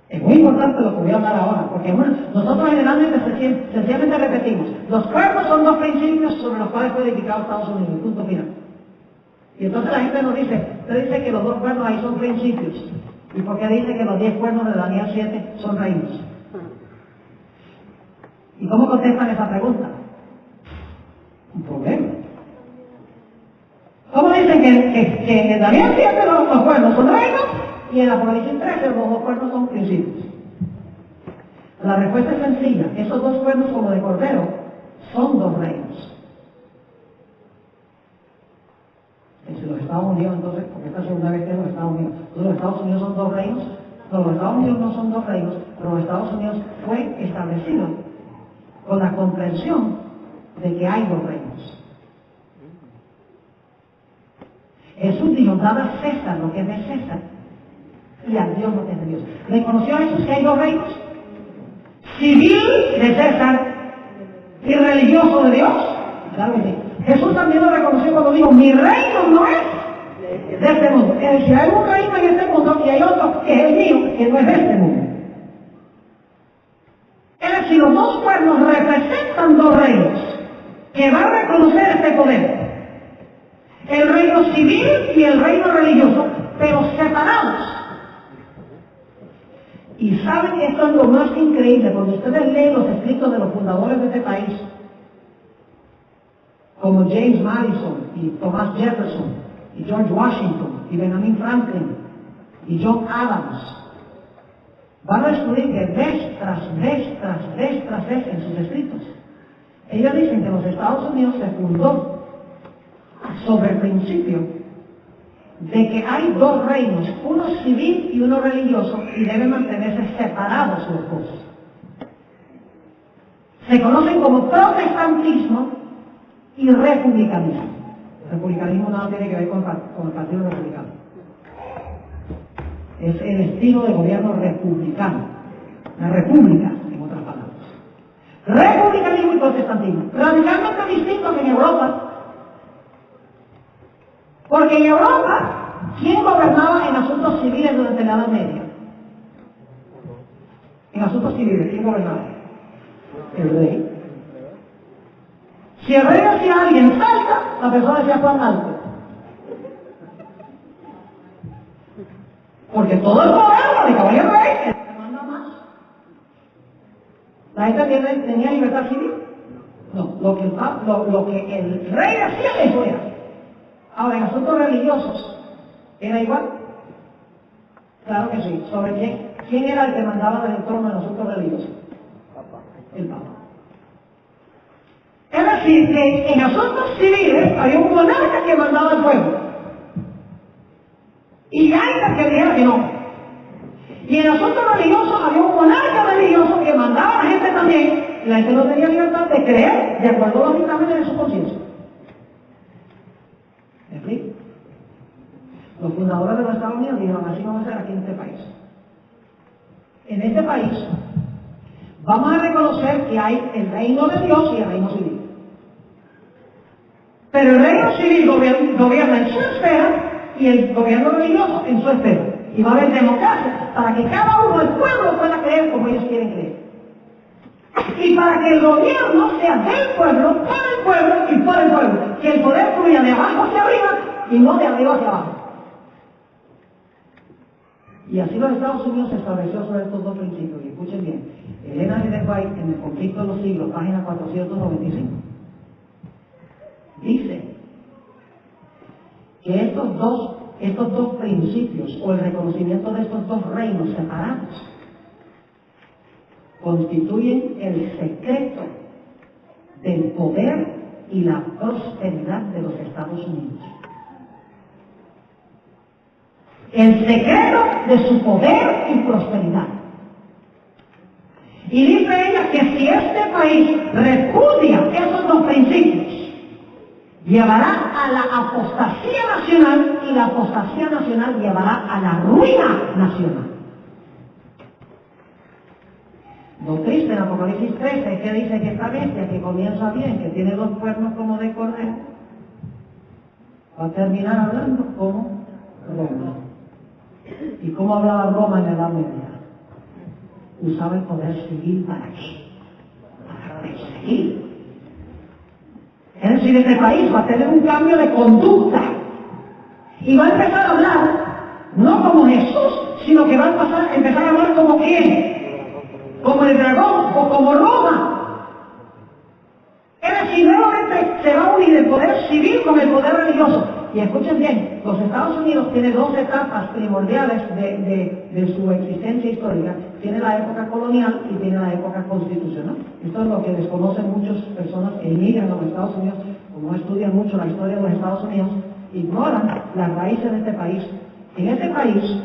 Es muy importante lo que voy a hablar ahora, porque nosotros generalmente sencillamente repetimos, los cuernos son dos principios sobre los cuales fue edificado Estados Unidos, punto final. Y entonces la gente nos dice, usted dice que los dos cuernos ahí son principios, ¿y por qué dice que los 10 cuernos de Daniel 7 son reinos? ¿Y cómo contestan esa pregunta? Un problema. ¿Cómo dicen que en Daniel 7 los cuernos son reinos? Y en Apocalipsis 13 los dos cuernos son principios. La respuesta es sencilla. Esos dos cuernos como de cordero son dos reinos. Si los Estados Unidos, entonces, porque esta segunda vez que los Estados Unidos, los Estados Unidos son dos reinos, no, los Estados Unidos no son dos reinos, pero los Estados Unidos fue establecido con la comprensión de que hay dos reinos. Jesús dijo, dad a César lo que es de César y a Dios lo que es de Dios. ¿Reconoció a Jesús que hay dos reinos? Civil de César y religioso de Dios. Claro que sí. Jesús también lo reconoció cuando dijo, mi reino no es de este mundo. Es decir, hay un reino en este mundo y hay otro que es el mío, que no es de este mundo. Es decir, los dos cuernos representan dos reinos que van a reconocer este poder. El reino civil y el reino religioso, pero separados. Y saben que esto es lo más increíble, cuando ustedes leen los escritos de los fundadores de este país, como James Madison, y Thomas Jefferson, y George Washington, y Benjamin Franklin, y John Adams, van a descubrir que vez tras vez en sus escritos, ellos dicen que los Estados Unidos se fundó sobre el principio de que hay dos reinos, uno civil y uno religioso, y deben mantenerse separados los dos. Se conocen como protestantismo y republicanismo. El republicanismo nada tiene que ver con el Partido Republicano. Es el estilo de gobierno republicano. La república, en otras palabras. Republicanismo y protestantismo. Radicalmente distintos en Europa. Porque en Europa, ¿quién gobernaba en asuntos civiles durante la Edad Media? En asuntos civiles, ¿quién gobernaba? El rey. Si el rey decía a alguien salta, la persona decía Juan alto. Porque todo el poder radicaba en el rey, el que manda más. ¿La gente tenía libertad civil? No, lo que el rey decía, eso era. Ahora, en asuntos religiosos, ¿era igual? Claro que sí. ¿Sobre quién era el que mandaba del trono en asuntos religiosos? El Papa. Es decir, que en asuntos civiles había un monarca que mandaba al pueblo. Y hay que dijera que no. Y en asuntos religiosos había un monarca religioso que mandaba a la gente también, y la gente no tenía libertad de creer de acuerdo a los dictámenes de su conciencia. ¿Me explico? Los fundadores de los Estados Unidos dijeron, así vamos a hacer aquí en este país. En este país vamos a reconocer que hay el reino de Dios y el reino civil. Pero el reino civil gobierna en su esfera y el gobierno religioso en su esfera. Y va a haber democracia para que cada uno del pueblo pueda creer como ellos quieren creer. Y para que el gobierno sea del pueblo, para el pueblo y por el pueblo. Que el poder fluya de abajo hacia arriba y no de arriba hacia abajo. Y así los Estados Unidos se estableció sobre estos dos principios. Y escuchen bien, Elena G. White en El conflicto de los siglos, página 495, dice que estos dos principios, o el reconocimiento de estos dos reinos separados, constituyen el secreto del poder y la prosperidad de los Estados Unidos. El secreto de su poder y prosperidad. Y dice ella que si este país repudia esos dos principios, llevará a la apostasía nacional, y la apostasía nacional llevará a la ruina nacional. Lo triste en Apocalipsis 13 es que dice que esta bestia que comienza bien, que tiene dos cuernos como de cordero, va a terminar hablando como Roma. ¿Y cómo hablaba Roma en la Edad Media? Usaba el poder civil ¿para qué? Para perseguir. Es decir, este país va a tener un cambio de conducta y va a empezar a hablar no como Jesús, sino que va a empezar a hablar como ¿quién? Como el dragón o como Roma. Es decir, nuevamente se va a unir el poder civil con el poder religioso. Y escuchen bien, los Estados Unidos tienen dos etapas primordiales de su existencia histórica. Tiene la época colonial y tiene la época constitucional. Esto es lo que desconocen muchas personas que emigran a los Estados Unidos, como estudian mucho la historia de los Estados Unidos, ignoran las raíces de este país. En este país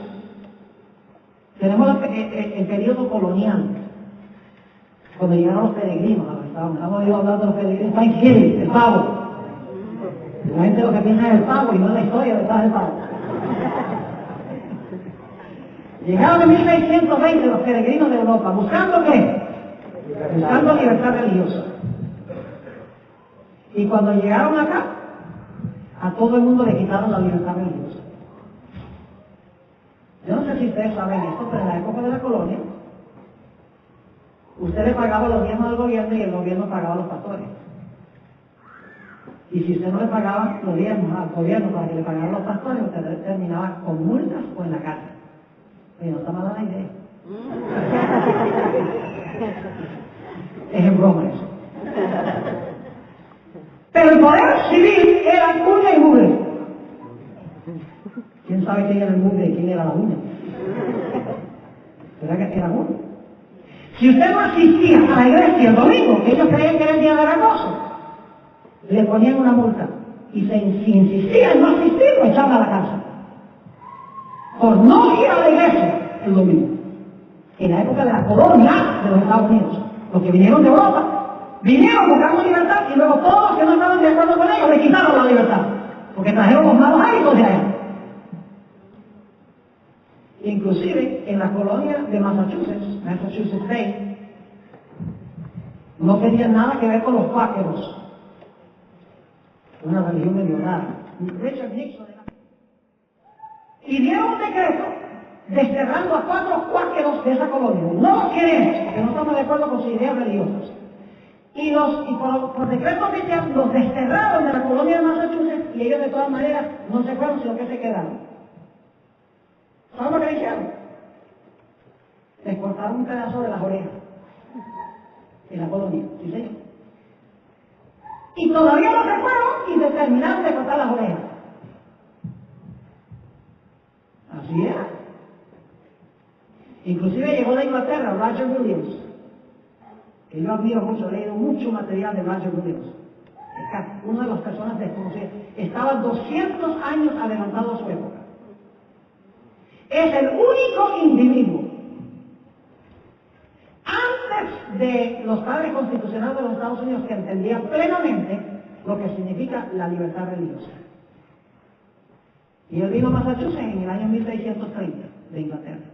tenemos el periodo colonial, cuando llegaron los peregrinos a los Estados Unidos. Estamos hablando de los peregrinos, Thanksgiving, el pavo. La gente lo que piensa es el pavo y no la historia detrás del pavo. Llegaron en 1620 los peregrinos de Europa, ¿buscando qué? Buscando libertad religiosa. Y cuando llegaron acá, a todo el mundo le quitaron la libertad religiosa. Yo no sé si ustedes saben esto, pero en la época de la colonia, usted le pagaba los diezmos al gobierno y el gobierno pagaba a los pastores. Y si usted no le pagaba los diezmos al gobierno para que le pagaran los pastores, usted terminaba con multas o en la cárcel. Pero no está mala la idea. Es en broma eso. Pero el poder civil era uña y mugre. ¿Quién sabe quién era el mugre y quién era la uña? ¿Verdad que era uno? Si usted no asistía a la iglesia el domingo, que ellos creían que era el día de reposo, le ponían una multa. Y si insistía en no asistir, lo echaban a la cárcel. Por no ir a la iglesia el domingo. En la época de la colonia de los Estados Unidos. Los que vinieron de Europa, vinieron buscando libertad y luego todos los que no estaban de acuerdo con ellos le quitaron la libertad. Porque trajeron los malos hábitos de allá. Inclusive en la colonia de Massachusetts Bay, no querían nada que ver con los cuáqueros. Una religión medio rara. Richard Nixon y dieron un decreto desterrando a 4 cuáqueros de esa colonia. No los queremos, porque no estamos de acuerdo con sus ideas religiosas. Y por decreto oficial los desterraron de la colonia de Massachusetts y ellos de todas maneras no se fueron, sino que se quedaron. ¿Saben lo que hicieron? Les cortaron un pedazo de las orejas en la colonia, ¿sí señor? Y todavía no se fueron y determinaron de cortar las orejas. Así era. Inclusive llegó de Inglaterra Roger Williams, que yo admiro mucho, he leído mucho material de Roger Williams. Es una de las personas desconocidas. Estaba 200 años adelantado a su época. Es el único individuo, antes de los padres constitucionales de los Estados Unidos, que entendía plenamente lo que significa la libertad religiosa. Y él vino a Massachusetts en el año 1630 de Inglaterra.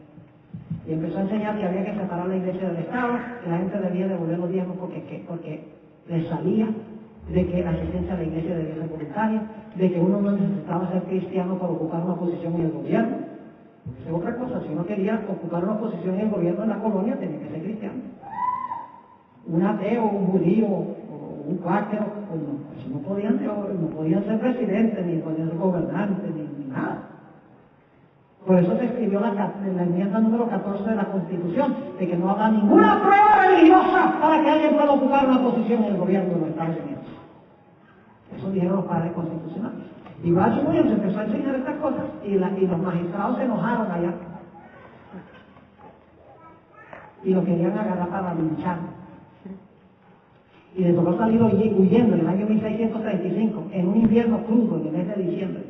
Y empezó a enseñar que había que separar la iglesia del Estado, que la gente debía devolver los diezmos porque les salía de que la asistencia a la iglesia debía ser voluntaria, de que uno no necesitaba ser cristiano para ocupar una posición en el gobierno. Es otra cosa, si uno quería ocupar una posición en el gobierno en la colonia, tenía que ser cristiano. Un ateo, un judío, o un cuáquero, pues no podían ser presidentes, ni podían ser gobernantes, ni nada. Por eso se escribió la enmienda número 14 de la Constitución, de que no habrá ninguna prueba religiosa para que alguien pueda ocupar una posición en el gobierno de los Estados Unidos. Eso dijeron los padres constitucionales. Y Roger Williams empezó a enseñar estas cosas y los magistrados se enojaron allá. Y lo querían agarrar para linchar. Y le tocó salir huyendo en el año 1635, en un invierno crudo, en el mes de diciembre.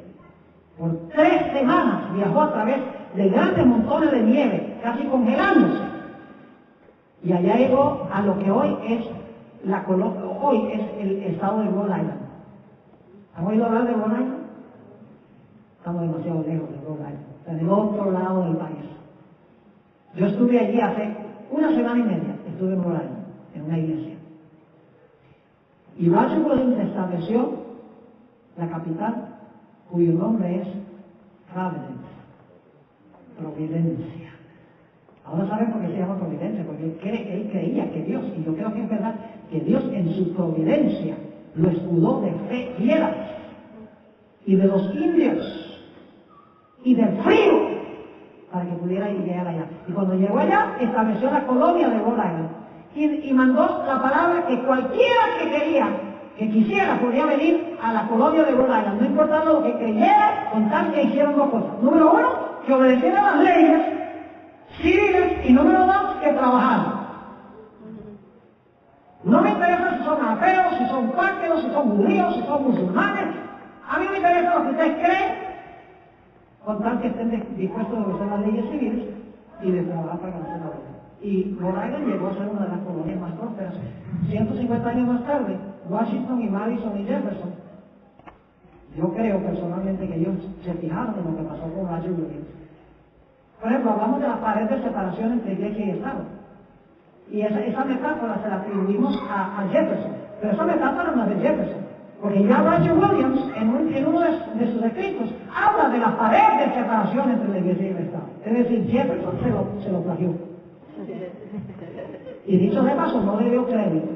Por 3 semanas viajó a través de grandes montones de nieve, casi congelándose. Y allá llegó a lo que hoy es el estado de Rhode Island. ¿Han oído hablar de Rhode Island? Estamos demasiado lejos de Rhode Island, en el otro lado del país. Yo estuve allí hace 1 semana y media, estuve en Rhode Island, en una iglesia. Y Roger Williams estableció la capital, cuyo nombre es Providencia. Ahora saben por qué se llama Providencia, porque él creía que Dios, y yo creo que es verdad, que Dios en su providencia lo escudó de piedras y de los indios y del frío para que pudiera llegar allá. Y cuando llegó allá, estableció la colonia de Rhode Island y mandó la palabra que cualquiera que quisiera podía venir a la colonia de Rhode Island, no importaba lo que creyera, con tal que hicieran 2 cosas. Número 1, que obedecieran las leyes civiles, y número 2, que trabajaran. No me interesa si son ateos, si son cuáqueros, si son judíos, si son musulmanes. A mí me interesa lo que ustedes creen, con tal que estén dispuestos a obedecer las leyes civiles y de trabajar para ganar la vida. Y Rhode Island llegó a ser una de las colonias más prósperas. 150 años más tarde, Washington y Madison y Jefferson, yo creo personalmente que ellos se fijaron en lo que pasó con Roger Williams. Por ejemplo, hablamos de la pared de separación entre iglesia y Estado. Y esa metáfora se la atribuimos a Jefferson. Pero esa metáfora no es de Jefferson. Porque ya Roger Williams, en uno de sus escritos, habla de la pared de separación entre la iglesia y el Estado. Es decir, Jefferson se lo plagió. Y dicho de paso, no le dio crédito.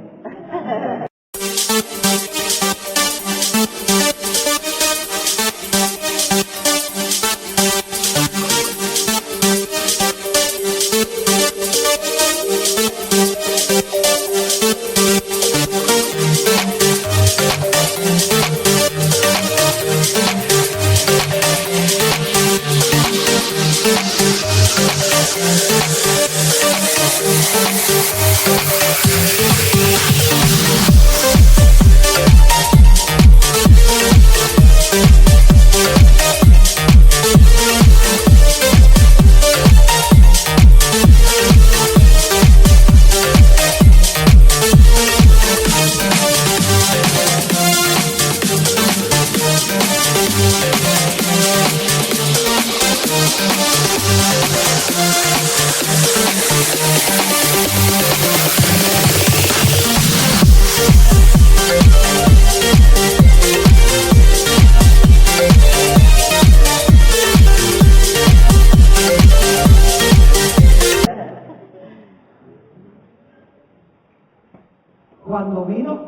Cuando vino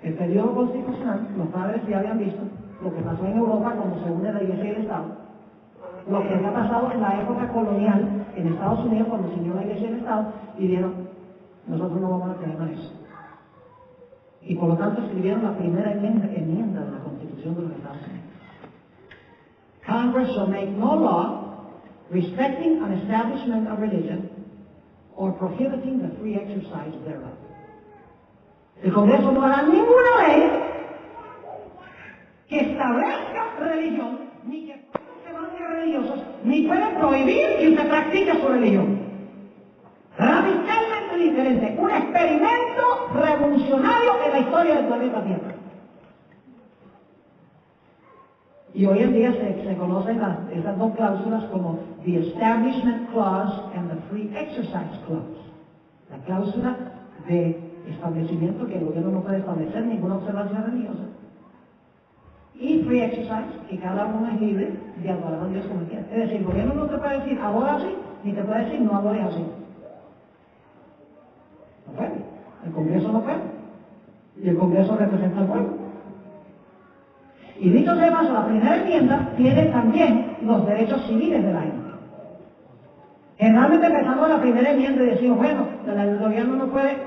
el periodo constitucional, los padres ya habían visto lo que pasó en Europa cuando se une la Iglesia y el Estado, lo que había pasado en la época colonial en Estados Unidos cuando se unió la Iglesia y el Estado, y dijeron, nosotros no vamos a tener a eso. Y por lo tanto escribieron la primera enmienda de la Constitución de los Estados Unidos. Congress shall make no law respecting an establishment of religion or prohibiting the free exercise thereof. El Congreso no hará ninguna ley que establezca religión, ni que se banque religiosos, ni puede prohibir que usted practique su religión. Radicalmente diferente, un experimento revolucionario en la historia del planeta Tierra. Y hoy en día se conocen esas dos cláusulas como the Establishment Clause and the Free Exercise Clause. La cláusula de establecimiento que el gobierno no puede establecer ninguna observancia religiosa. Y Free Exercise, que cada uno es libre de adorar a Dios como quiera. Es decir, el gobierno no te puede decir adora así, ni te puede decir no adores así. No puede. El Congreso no puede. Y el Congreso representa al pueblo. Y dicho sea de paso, la primera enmienda tiene también los derechos civiles de la gente. Generalmente empezamos la primera enmienda y decimos, bueno, el gobierno no puede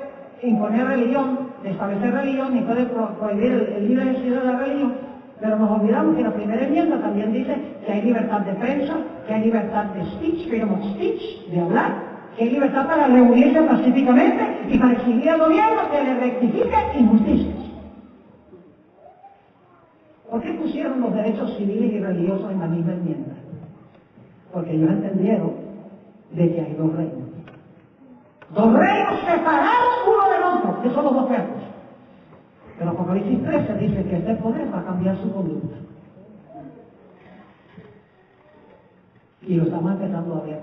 imponer religión, establecer religión, ni puede prohibir el libre ejercicio de la religión, pero nos olvidamos que la primera enmienda también dice que hay libertad de prensa, que hay libertad de speech, freedom of speech, de hablar, que hay libertad para reunirse pacíficamente y para exigir al gobierno que le rectifique injusticias. ¿Por qué pusieron los derechos civiles y religiosos en la misma enmienda? Porque ellos entendieron de que hay dos reinos. Dos reinos separados uno del otro, que son los dos cuerpos. Pero Apocalipsis 13 dice que este poder va a cambiar su conducta. Y lo estamos empezando a ver.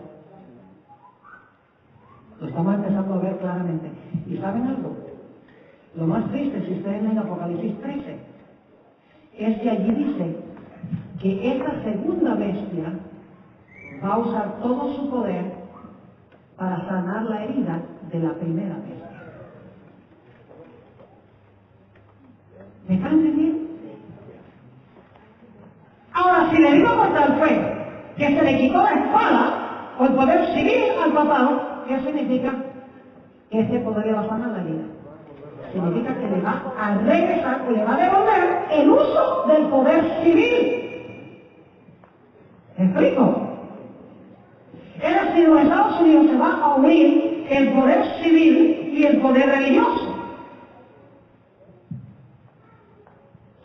Lo estamos empezando a ver claramente. ¿Y saben algo? Lo más triste, si ustedes leen Apocalipsis 13, es que allí dice que esta segunda bestia va a usar todo su poder para sanar la herida de la primera bestia. ¿Me están entendiendo? Ahora, si le digo por tal fue que se le quitó la espada o el poder civil al papado, ¿qué significa? Que ese poder le va a sanar la herida. Significa que le va a regresar o le va a devolver el uso del poder civil. ¿Me explico? Es decir, en Estados Unidos se va a unir el poder civil y el poder religioso.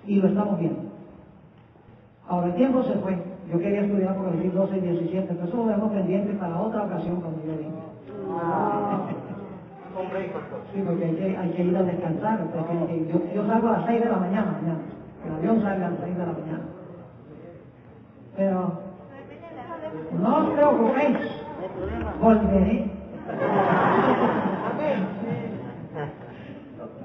Y lo estamos viendo. Ahora el tiempo se fue. Yo quería estudiar por el 12 y 17, pero eso lo dejamos pendiente para otra ocasión cuando yo venga. Sí, porque hay que ir a descansar. Yo salgo a las 6 de la mañana. El avión sale a las 6 de la mañana. Pero no os preocupéis, volveré.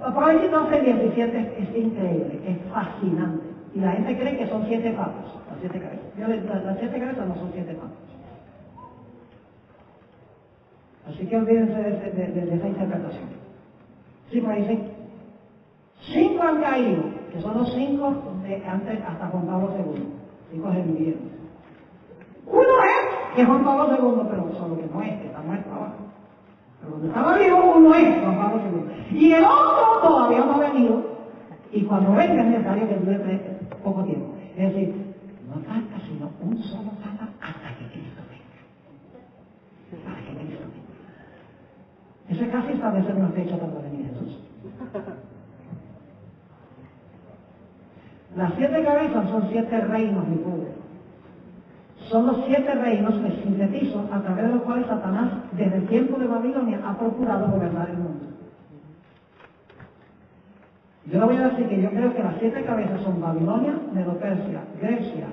Apocalipsis 12 y 17 es increíble, es fascinante. Y la gente cree que son 7 papas, las 7 cabezas. Las 7 cabezas no son 7 papas. Así que olvídense de esa interpretación. Sí, pues dicen, 5 han caído, que son los 5 de antes hasta Juan Pablo II. 5 se vivieron. Uno es que Juan Pablo II, pero solo que no es, que está muerto ahora. Pero cuando estaba vivo, uno es Juan Pablo II. Y el otro todavía no ha venido. Y cuando venga es necesario que dure poco tiempo. Es decir, no falta sino un solo papa hasta que Cristo venga. Para que Cristo venga. Eso es casi establecer una fecha para la venida de Jesús. Las 7 cabezas son 7 reinos de poder. Son los 7 reinos que sintetizo a través de los cuales Satanás, desde el tiempo de Babilonia, ha procurado gobernar el mundo. Yo le voy a decir que yo creo que las 7 cabezas son Babilonia, Medo-Persia, Grecia,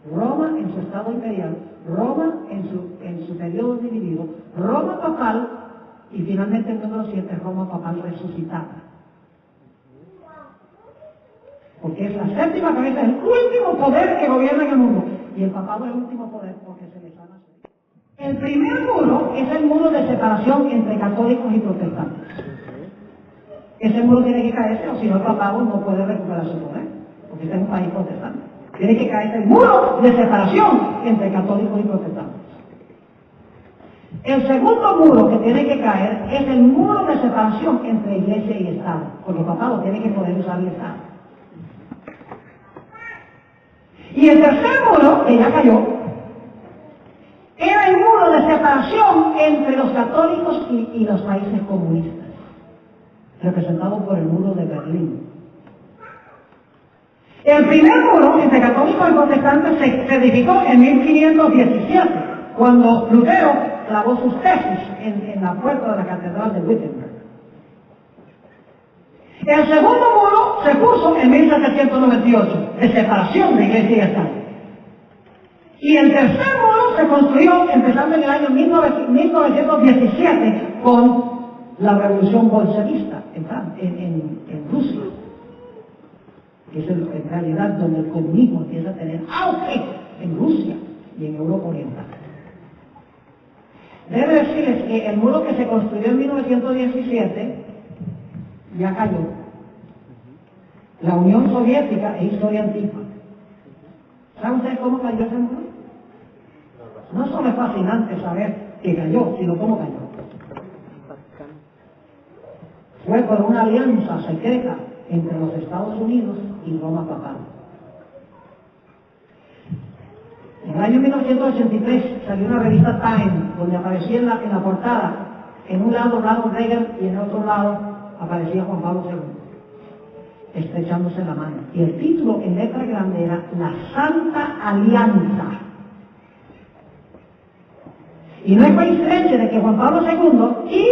Roma en su estado imperial, Roma en su periodo dividido, Roma papal y finalmente el número 7, Roma papal resucitada. Porque es la 7ª cabeza, el último poder que gobierna en el mundo. Y el papado es el último poder porque se le sana su vida. El primer muro es el muro de separación entre católicos y protestantes. Ese muro tiene que caerse, o si no el papado no puede recuperar su poder, porque este es un país protestante. Tiene que caerse el muro de separación entre católicos y protestantes. El segundo muro que tiene que caer es el muro de separación entre iglesia y Estado, porque el papado tiene que poder usar el Estado. Y el tercer muro, que ya cayó, era el muro de separación entre los católicos y los países comunistas, representado por el muro de Berlín. El primer muro entre católicos y protestantes se edificó en 1517, cuando Lutero clavó sus tesis en la puerta de la catedral de Wittenberg. El segundo muro se puso en 1798, de separación de iglesia y Estado. Y el tercer muro se construyó empezando en el año 1917 con la revolución bolchevista en Rusia, que es en realidad donde el comunismo empieza a tener auge en Rusia y en Europa Oriental. Debe decirles que el muro que se construyó en 1917 ya cayó. La Unión Soviética es historia antigua. ¿Saben ustedes cómo cayó ese muro? No solo es fascinante saber que cayó, sino cómo cayó. Fue por una alianza secreta entre los Estados Unidos y Roma papal. En el año 1983 salió una revista Time, donde aparecía en la portada, en un lado Ronald Reagan y en el otro lado aparecía Juan Pablo II, estrechándose la mano. Y el título en letra grande era La Santa Alianza. Y no es coincidencia de que Juan Pablo II y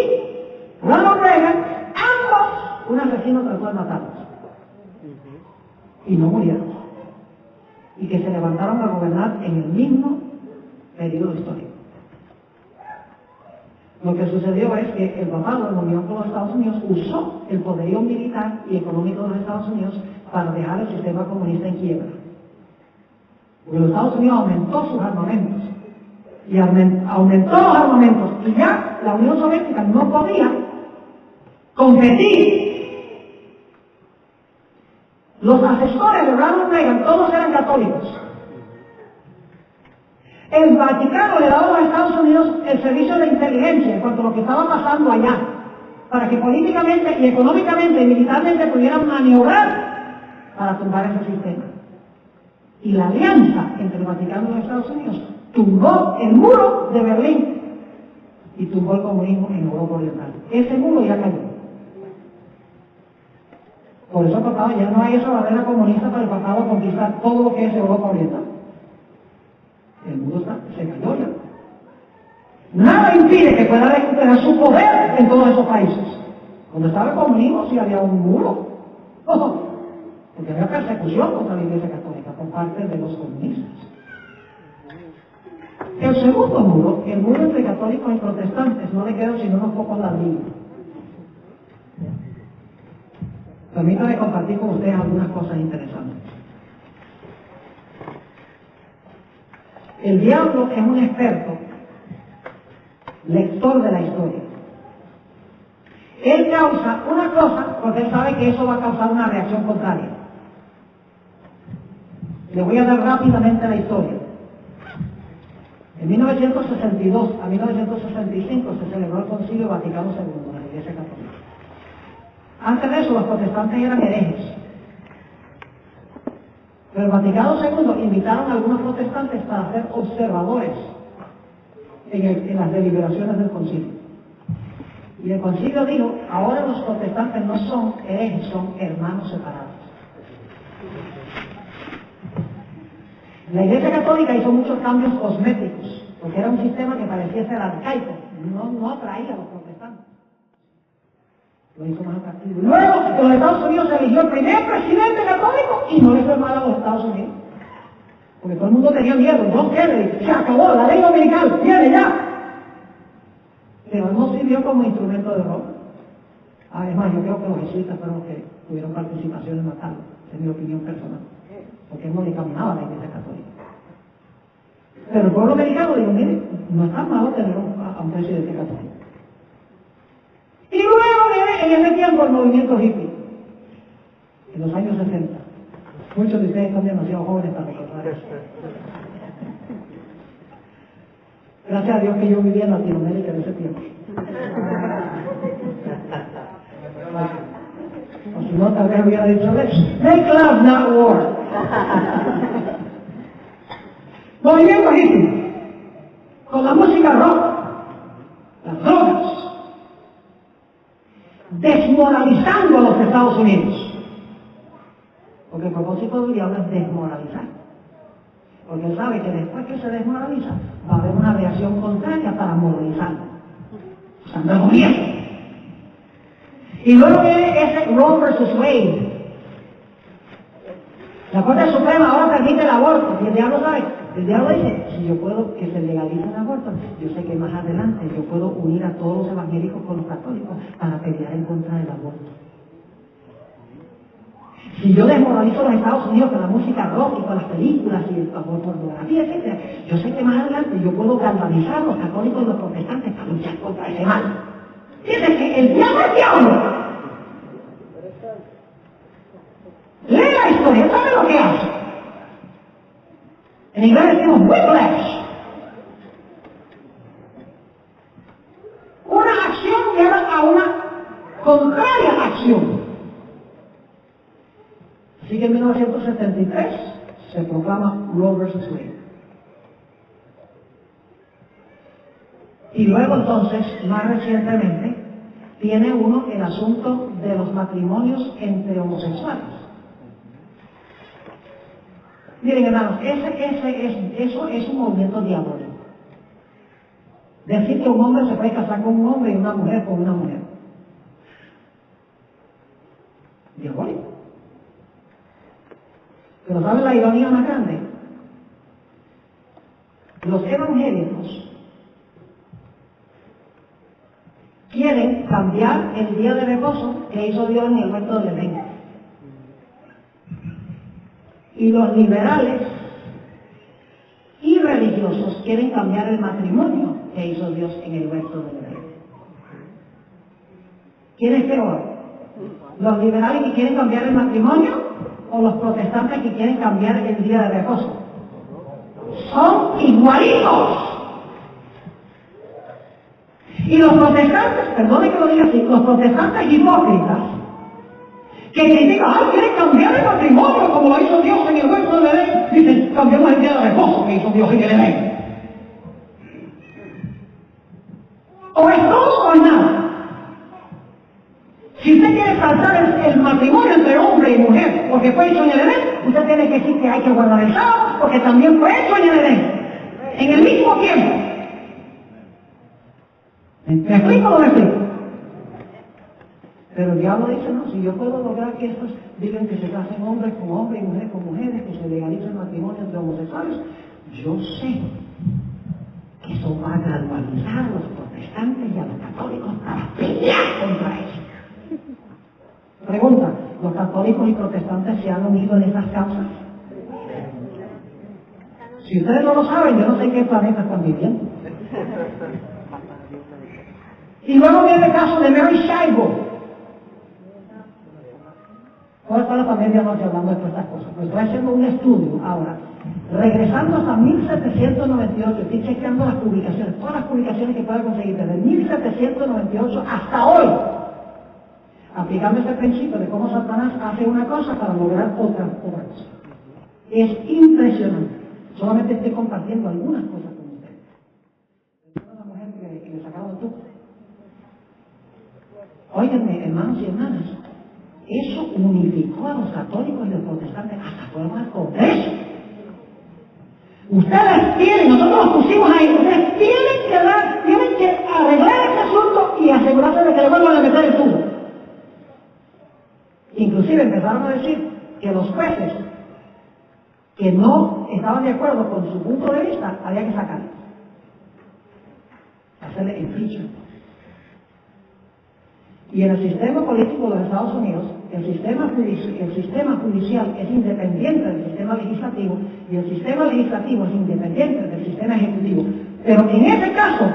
Ronald Reagan, ambos, un asesino trató de matarlos. Y no murieron. Y que se levantaron a gobernar en el mismo periodo histórico. Lo que sucedió es que el papado, en unión con los Estados Unidos, usó el poderío militar y económico de los Estados Unidos para dejar el sistema comunista en quiebra. Porque los Estados Unidos aumentó sus armamentos. Y aumentó los armamentos. Y ya la Unión Soviética no podía competir. Los asesores de Ronald Reagan, todos eran católicos. El Vaticano le daba a los Estados Unidos el servicio de inteligencia en cuanto a lo que estaba pasando allá, para que políticamente y económicamente y militarmente pudieran maniobrar para tumbar ese sistema. Y la alianza entre el Vaticano y los Estados Unidos tumbó el muro de Berlín y tumbó el comunismo en Europa Oriental. Ese muro ya cayó. Por eso, papá, ya no hay esa barrera comunista para el papado conquistar todo lo que es Europa Oriental. El mundo se cayó ya. Nada impide que pueda recuperar su poder en todos esos países. Cuando estaba el comunismo sí había un muro. Porque había persecución contra la Iglesia Católica por parte de los comunistas. El segundo muro, el muro entre católicos y protestantes, no le quedan sino unos pocos ladrillos. Permítanme compartir con ustedes algunas cosas interesantes. El diablo es un experto lector de la historia. Él causa una cosa porque él sabe que eso va a causar una reacción contraria. Le voy a dar rápidamente la historia. En 1962 a 1965 se celebró el Concilio Vaticano II de la Iglesia Católica. Antes de eso, los protestantes eran herejes. Pero el Vaticano II invitaron a algunos protestantes para ser observadores en las deliberaciones del concilio. Y el concilio dijo, ahora los protestantes no son herejes, son hermanos separados. La Iglesia Católica hizo muchos cambios cosméticos, porque era un sistema que parecía ser arcaico, no atraía a los protestantes. Lo hizo más atractivo. Luego, en los Estados Unidos se eligió el primer presidente católico y no le fue mal a los Estados Unidos. Porque todo el mundo tenía miedo. John Kennedy, se acabó, la ley dominical, viene ya. Pero no sirvió como instrumento de Roma. Además, yo creo que los jesuitas fueron los que tuvieron participación en matarlo, en mi opinión personal. Porque él no le caminaba a la Iglesia Católica. Pero el pueblo americano dijo, mire, no está malo tener a un presidente católico. Y luego, en ese tiempo, el movimiento hippie? En los años 60. Muchos de ustedes son demasiado jóvenes para recordar eso. Gracias a Dios que yo vivía en Latinoamérica en ese tiempo. O si no, tal vez hubiera dicho, make love, not war. Movimiento hippie, con la música rock, las drogas, desmoralizando a los Estados Unidos. Porque el propósito del diablo es desmoralizar. Porque él sabe que después que se desmoraliza, va a haber una reacción contraria para moralizarlo. O sea, no gobierno. Y luego viene ese Roe versus Wade. La Corte Suprema ahora permite el aborto. Y el diablo sabe. El diablo dice, si yo puedo que se legalice el aborto, yo sé que más adelante yo puedo unir a todos los evangélicos con los católicos para pelear en contra del aborto. Si yo desmoralizo los Estados Unidos con la música rock y con las películas y con pornografía, etc., yo sé que más adelante yo puedo galvanizar a los católicos y los protestantes para luchar contra ese mal. Fíjense que el diablo es diablo. Lee la historia, ¿sabe lo que hace? En inglés decimos whiplash. Una acción lleva a una contraria acción. Así que en 1973 se proclama Roe versus Wade. Y luego entonces, más recientemente, tiene uno el asunto de los matrimonios entre homosexuales. Miren, hermanos, eso es un movimiento diabólico. Decir que un hombre se puede casar con un hombre y una mujer con una mujer. Diabólico. Pero ¿saben la ironía más grande? Los evangélicos quieren cambiar el día de reposo que hizo Dios en el huerto del Edén. Y los liberales y religiosos quieren cambiar el matrimonio que hizo Dios en el huerto del Edén. ¿Quién es peor? ¿Los liberales que quieren cambiar el matrimonio o los protestantes que quieren cambiar el día de reposo? Son igualitos. Y los protestantes, perdone que lo diga así, los protestantes hipócritas que critican, quieren cambiar el matrimonio como lo hizo Dios en el huerto del Edén, dicen, cambiamos el día de reposo que hizo Dios en el Edén. O es todo o es nada. Si usted quiere saltar el matrimonio entre hombre y mujer porque fue hecho en el Edén, usted tiene que decir que hay que guardar el sábado porque también fue hecho en el Edén, en el mismo tiempo. ¿Me explico o no me explico? Pero el diablo dice, no, si yo puedo lograr que estos digan que se casen hombres con hombres y mujeres con mujeres, que se legalice el matrimonio entre homosexuales, yo sé que eso va a galvanizar a los protestantes y a los católicos para pelear contra eso. Pregunta, ¿los católicos y protestantes se han unido en esas causas? Si ustedes no lo saben, yo no sé en qué planeta están viviendo. Y luego viene el caso de Mary Shaibo. ¿Cómo está la familia noche hablando de todas estas cosas? Pues estoy haciendo un estudio ahora, regresando hasta 1798, estoy chequeando las publicaciones, todas las publicaciones que pueda conseguir desde 1798 hasta hoy, aplicando ese principio de cómo Satanás hace una cosa para lograr otra cosa. Es impresionante. Solamente estoy compartiendo algunas cosas con ustedes. Una mujer que le sacaron el tubo. Óiganme, hermanos y hermanas, eso unificó a los católicos y los protestantes hasta fueron al Congreso. Ustedes tienen, nosotros los pusimos ahí, ustedes tienen que arreglar ese asunto y asegurarse de que le vuelvan a meter el tubo. Inclusive empezaron a decir que los jueces que no estaban de acuerdo con su punto de vista había que sacarlos, hacerle impeachment. Y en el sistema político de los Estados Unidos, el sistema judicial es independiente del sistema legislativo y el sistema legislativo es independiente del sistema ejecutivo. Pero en ese caso,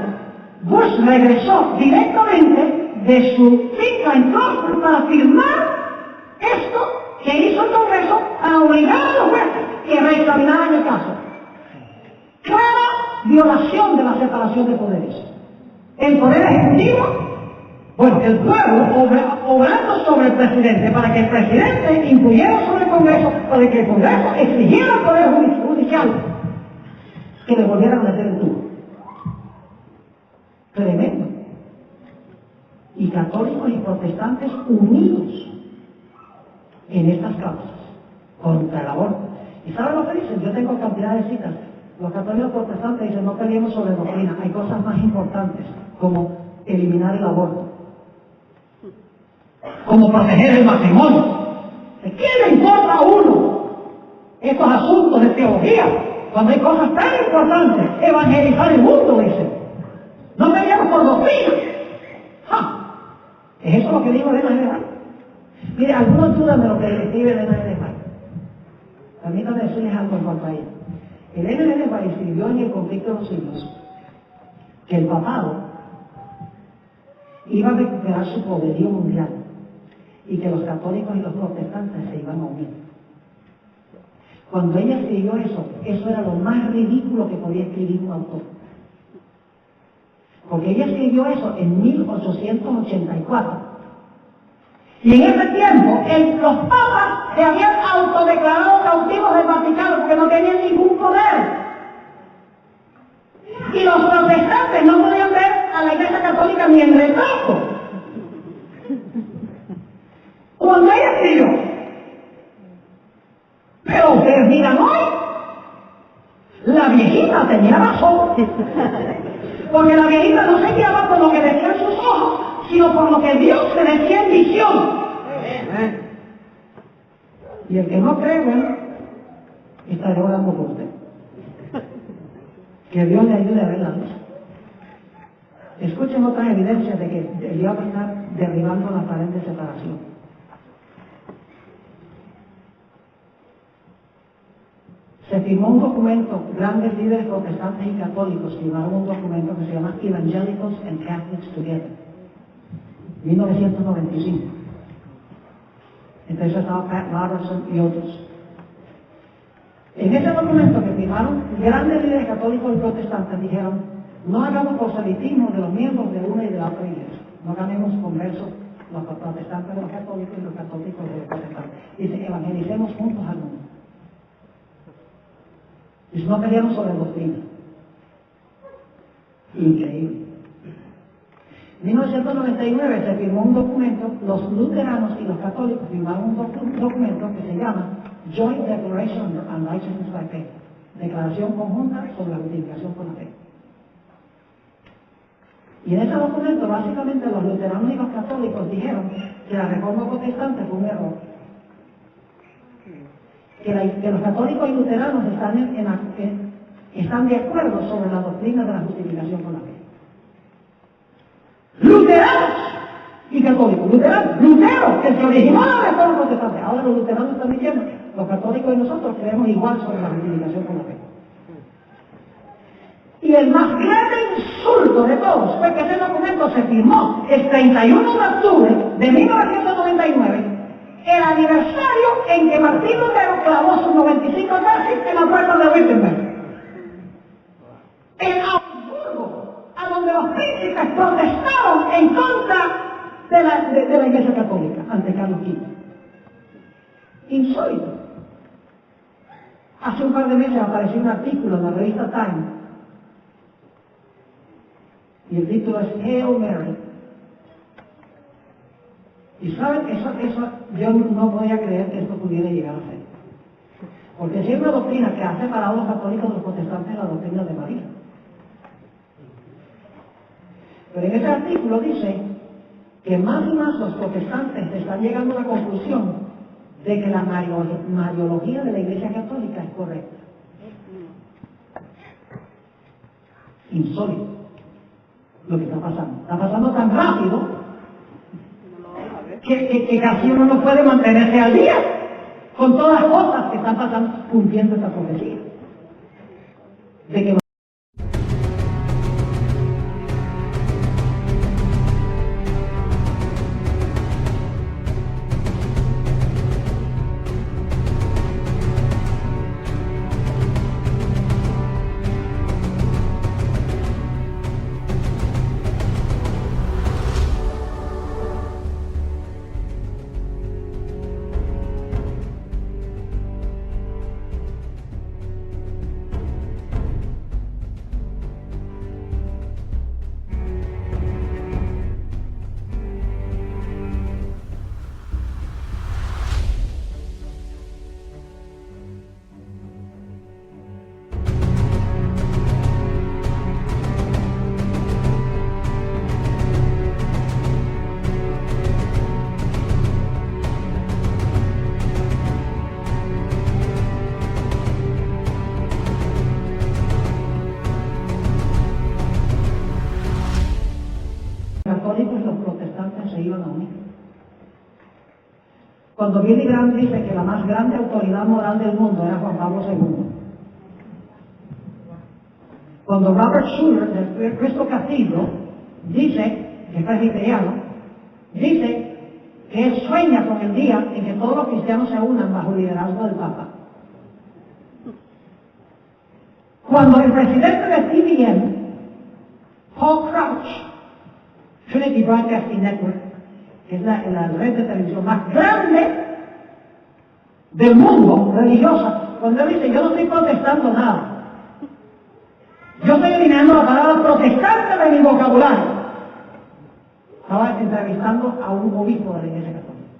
Bush regresó directamente de su finca en Florida para firmar esto que hizo el Congreso a obligar a los jueces que reexaminaran el caso. Clara violación de la separación de poderes. El poder ejecutivo, bueno, el pueblo obrando sobre el presidente para que el presidente influyera sobre el Congreso, para que el Congreso exigiera al poder judicial que le volvieran a meter el tubo. Tremendo. Y católicos y protestantes unidos en estas causas contra el aborto. ¿Y saben lo que dicen? Yo tengo cantidad de citas. Los católicos protestantes dicen: no peleemos sobre doctrina, hay cosas más importantes como eliminar el aborto, como proteger el matrimonio. ¿De qué le importa a uno estos asuntos de teología cuando hay cosas tan importantes? Evangelizar el mundo, dicen. No peleemos por doctrina. ¡Ja! ¿Es eso lo que dijo Elena G. White? Mire, algunos dudan de lo que escribe Elena G. White. Permítanme decirles algo en cuanto a ella. Elena G. White escribió en el conflicto de los siglos que el papado iba a recuperar su poderío mundial y que los católicos y los protestantes se iban a unir. Cuando ella escribió eso era lo más ridículo que podía escribir un autor. Porque ella escribió eso en 1884. Y en ese tiempo, los papas se habían autodeclarado cautivos del Vaticano porque no tenían ningún poder. Y los protestantes no podían ver a la Iglesia Católica ni en retrato. Cuando ella escribió, pero ustedes miran hoy, la viejita tenía razón. Porque la viejita no se guiaba por lo que decían sus ojos, sino por lo que Dios se decía en visión. Y el que no cree, bueno, estaré orando por usted. Que Dios le ayude a ver la luz. Escuchen otras evidencias de que el diablo está derribando la pared de separación. Se firmó un documento, grandes líderes protestantes y católicos firmaron un documento que se llama Evangelicals and Catholics Together, 1995. Entonces estaba Pat Robertson y otros. En ese documento que firmaron grandes líderes católicos y protestantes dijeron: no hagamos proselitismo de los miembros de una y de la otra iglesia, no ganemos conversos los protestantes de los católicos y los católicos de los protestantes. Dice: evangelicemos juntos al mundo. Y no peleamos sobre doctrina. Increíble. En 1999 se firmó un documento, los luteranos y los católicos firmaron un documento que se llama Joint Declaration on Righteousness by Faith, Declaración Conjunta sobre la Justificación por la Fe. Y en ese documento básicamente los luteranos y los católicos dijeron que la reforma protestante fue un error. Que los católicos y luteranos están de acuerdo sobre la doctrina de la justificación por la fe. Luteranos y católicos. Lutero, que se originó la reforma protestante. Ahora los luteranos están diciendo: los católicos y nosotros creemos igual sobre la justificación por la fe. Y el más grande insulto de todos fue que ese documento se firmó el 31 de octubre de 1999, el aniversario en que Martín Lutero clavó sus 95 tesis en la puerta de Wittenberg. En Augsburgo, a donde los príncipes protestaron en contra de la Iglesia Católica ante Carlos V. Insólito. Hace un par de meses apareció un artículo en la revista Time y el título es Hail Mary. Y saben, eso yo no podía creer que esto pudiera llegar a ser. Porque si hay una doctrina que ha separado a los católicos de los protestantes, es la doctrina de María. Pero en ese artículo dice que más y más los protestantes están llegando a la conclusión de que la mariología de la Iglesia Católica es correcta. Insólito lo que está pasando. Está pasando tan rápido que casi uno no puede mantenerse al día con todas las cosas que están pasando cumpliendo esta profecía. De que se iban a unir. Cuando Billy Graham dice que la más grande autoridad moral del mundo era Juan Pablo II. Cuando Robert Schuller, del Cristo Castillo, dice, que es presbiteriano, dice que él sueña con el día en que todos los cristianos se unan bajo el liderazgo del Papa. Cuando el presidente de TBN, Paul Crouch, Trinity Broadcasting Network, que es la red de televisión más grande del mundo religiosa, cuando él dice, yo no estoy protestando nada, yo estoy eliminando la palabra protestante de mi vocabulario. Estaba entrevistando a un obispo de la Iglesia Católica.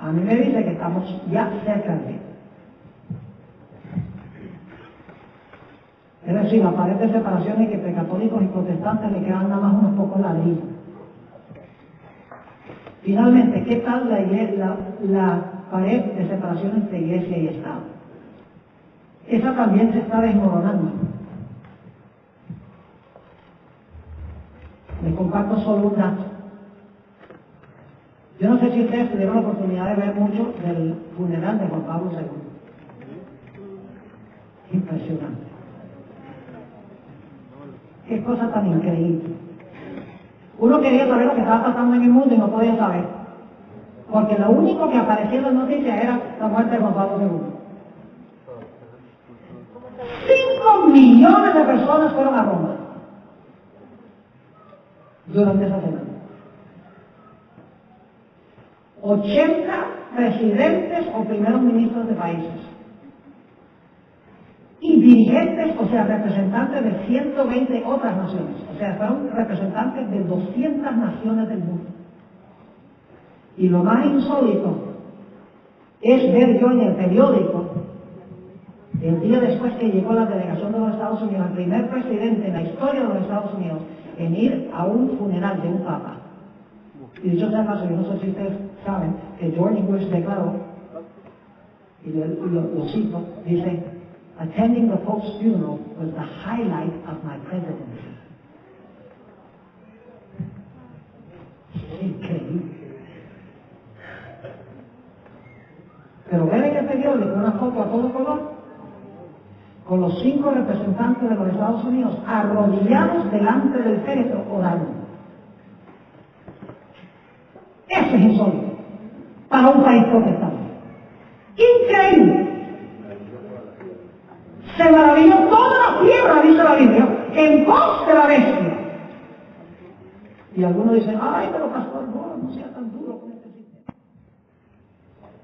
A mí me dice que estamos ya cerca de él. Es decir, la pared de separación y que entre católicos y protestantes le quedan nada más unos pocos ladrillos. Finalmente, ¿qué tal la pared de separación entre Iglesia y Estado? Esa también se está desmoronando. Les comparto solo un dato. Yo no sé si ustedes tuvieron la oportunidad de ver mucho del funeral de Juan Pablo II. Impresionante. Qué cosa tan increíble. Uno quería saber lo que estaba pasando en el mundo y no podía saber. Porque lo único que aparecía en las noticias era la muerte de Juan Pablo II. 5 millones de personas fueron a Roma durante esa semana. 80 presidentes o primeros ministros de países. Y dirigentes, o sea, representantes de 120 otras naciones. O sea, fueron representantes de 200 naciones del mundo. Y lo más insólito es ver yo en el periódico, el día después que llegó la delegación de los Estados Unidos, el primer presidente en la historia de los Estados Unidos en ir a un funeral de un papa. Y dicho sea paso, yo no sé si ustedes saben que George Bush declaró, y lo cito, dice, attending the Pope's funeral was the highlight of my presidency. Increíble. Pero ven en el periódico una foto a todo color con los 5 representantes de los Estados Unidos arrodillados delante del féretro orando. Eso es insólito para un país protestante. Increíble. Se maravilló toda la tierra, dice la Biblia, en pos de la bestia. Y algunos dicen, ay, pero pastor, no sea tan duro con este sistema.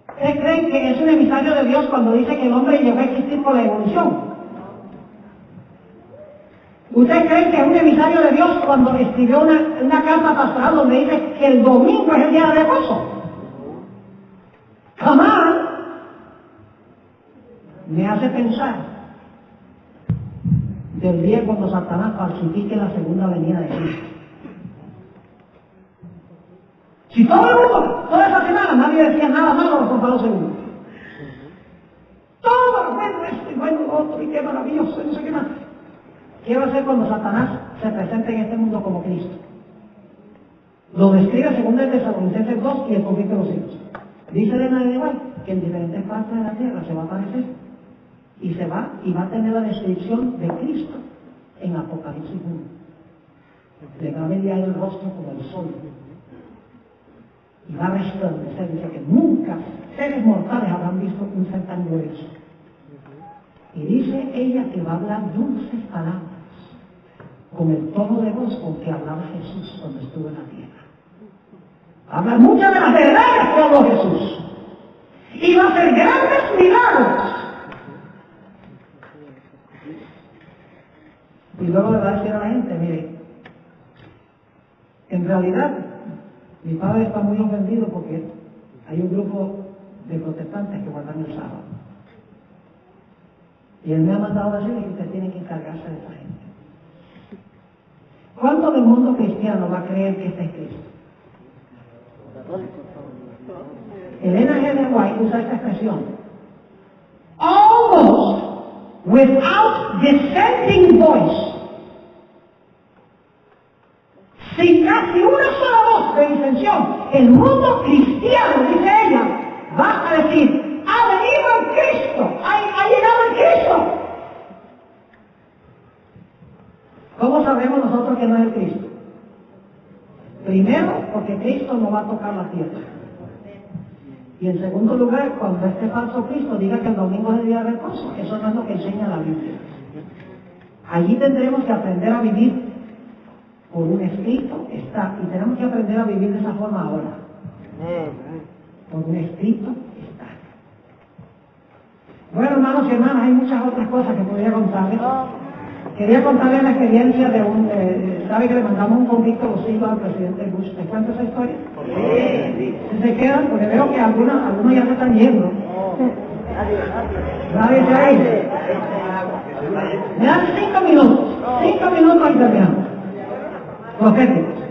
¿Ustedes creen que es un emisario de Dios cuando dice que el hombre llegó a existir por la evolución? ¿Ustedes creen que es un emisario de Dios cuando escribió una carta pastoral donde dice que el domingo es el día de reposo? Jamás. Me hace pensar del día cuando Satanás falsifique la segunda venida de Cristo. Si todo el mundo, toda esa semana, nadie decía nada malo de Juan Pablo II. Todo, bueno, esto y bueno, otro, y qué maravilloso, no sé qué más. Quiero hacer cuando Satanás se presente en este mundo como Cristo. Lo describe según el Tesalonicenses 2 y el conflicto de los hijos. Dice de Elena igual que en diferentes partes de la tierra se va a aparecer y va a tener la descripción de Cristo en Apocalipsis 1. Le va a brillar el rostro como el sol y va a resplandecer. Dice que nunca seres mortales habrán visto un ser tan glorioso. Y dice ella que va a hablar dulces palabras con el tono de voz con que hablaba Jesús cuando estuvo en la tierra. Habla muchas de las verdades que habló Jesús y va a hacer grandes milagros. Y luego le va a decir a la gente, mire, en realidad mi padre está muy ofendido porque hay un grupo de protestantes que guardan el sábado. Y él me ha mandado a decirle que usted tiene que encargarse de esa gente. ¿Cuánto del mundo cristiano va a creer que este es Cristo? Elena G. White usa esta expresión. Almost without dissenting voice. Sin casi una sola voz de el mundo cristiano, dice ella, va a decir, ha venido el Cristo, ha llegado el Cristo. ¿Cómo sabemos nosotros que no es el Cristo? Primero, porque Cristo no va a tocar la tierra. Y en segundo lugar, cuando este falso Cristo diga que el domingo es el día de reposo, eso no es lo que enseña la Biblia. Allí tendremos que aprender a vivir por un escrito, está, y tenemos que aprender a vivir de esa forma ahora. Por un escrito, está. Bueno, hermanos y hermanas, hay muchas otras cosas que podría contarles. Quería contarles la experiencia de ¿sabe que le mandamos un convicto a los hijos al presidente Bush? ¿Te cuento esa historia? Sí. ¿Se quedan? Porque veo que algunos ya se están yendo. ¿Nadie se ha ido? Me dan 5 minutos. 5 minutos y terminamos. Proféticos.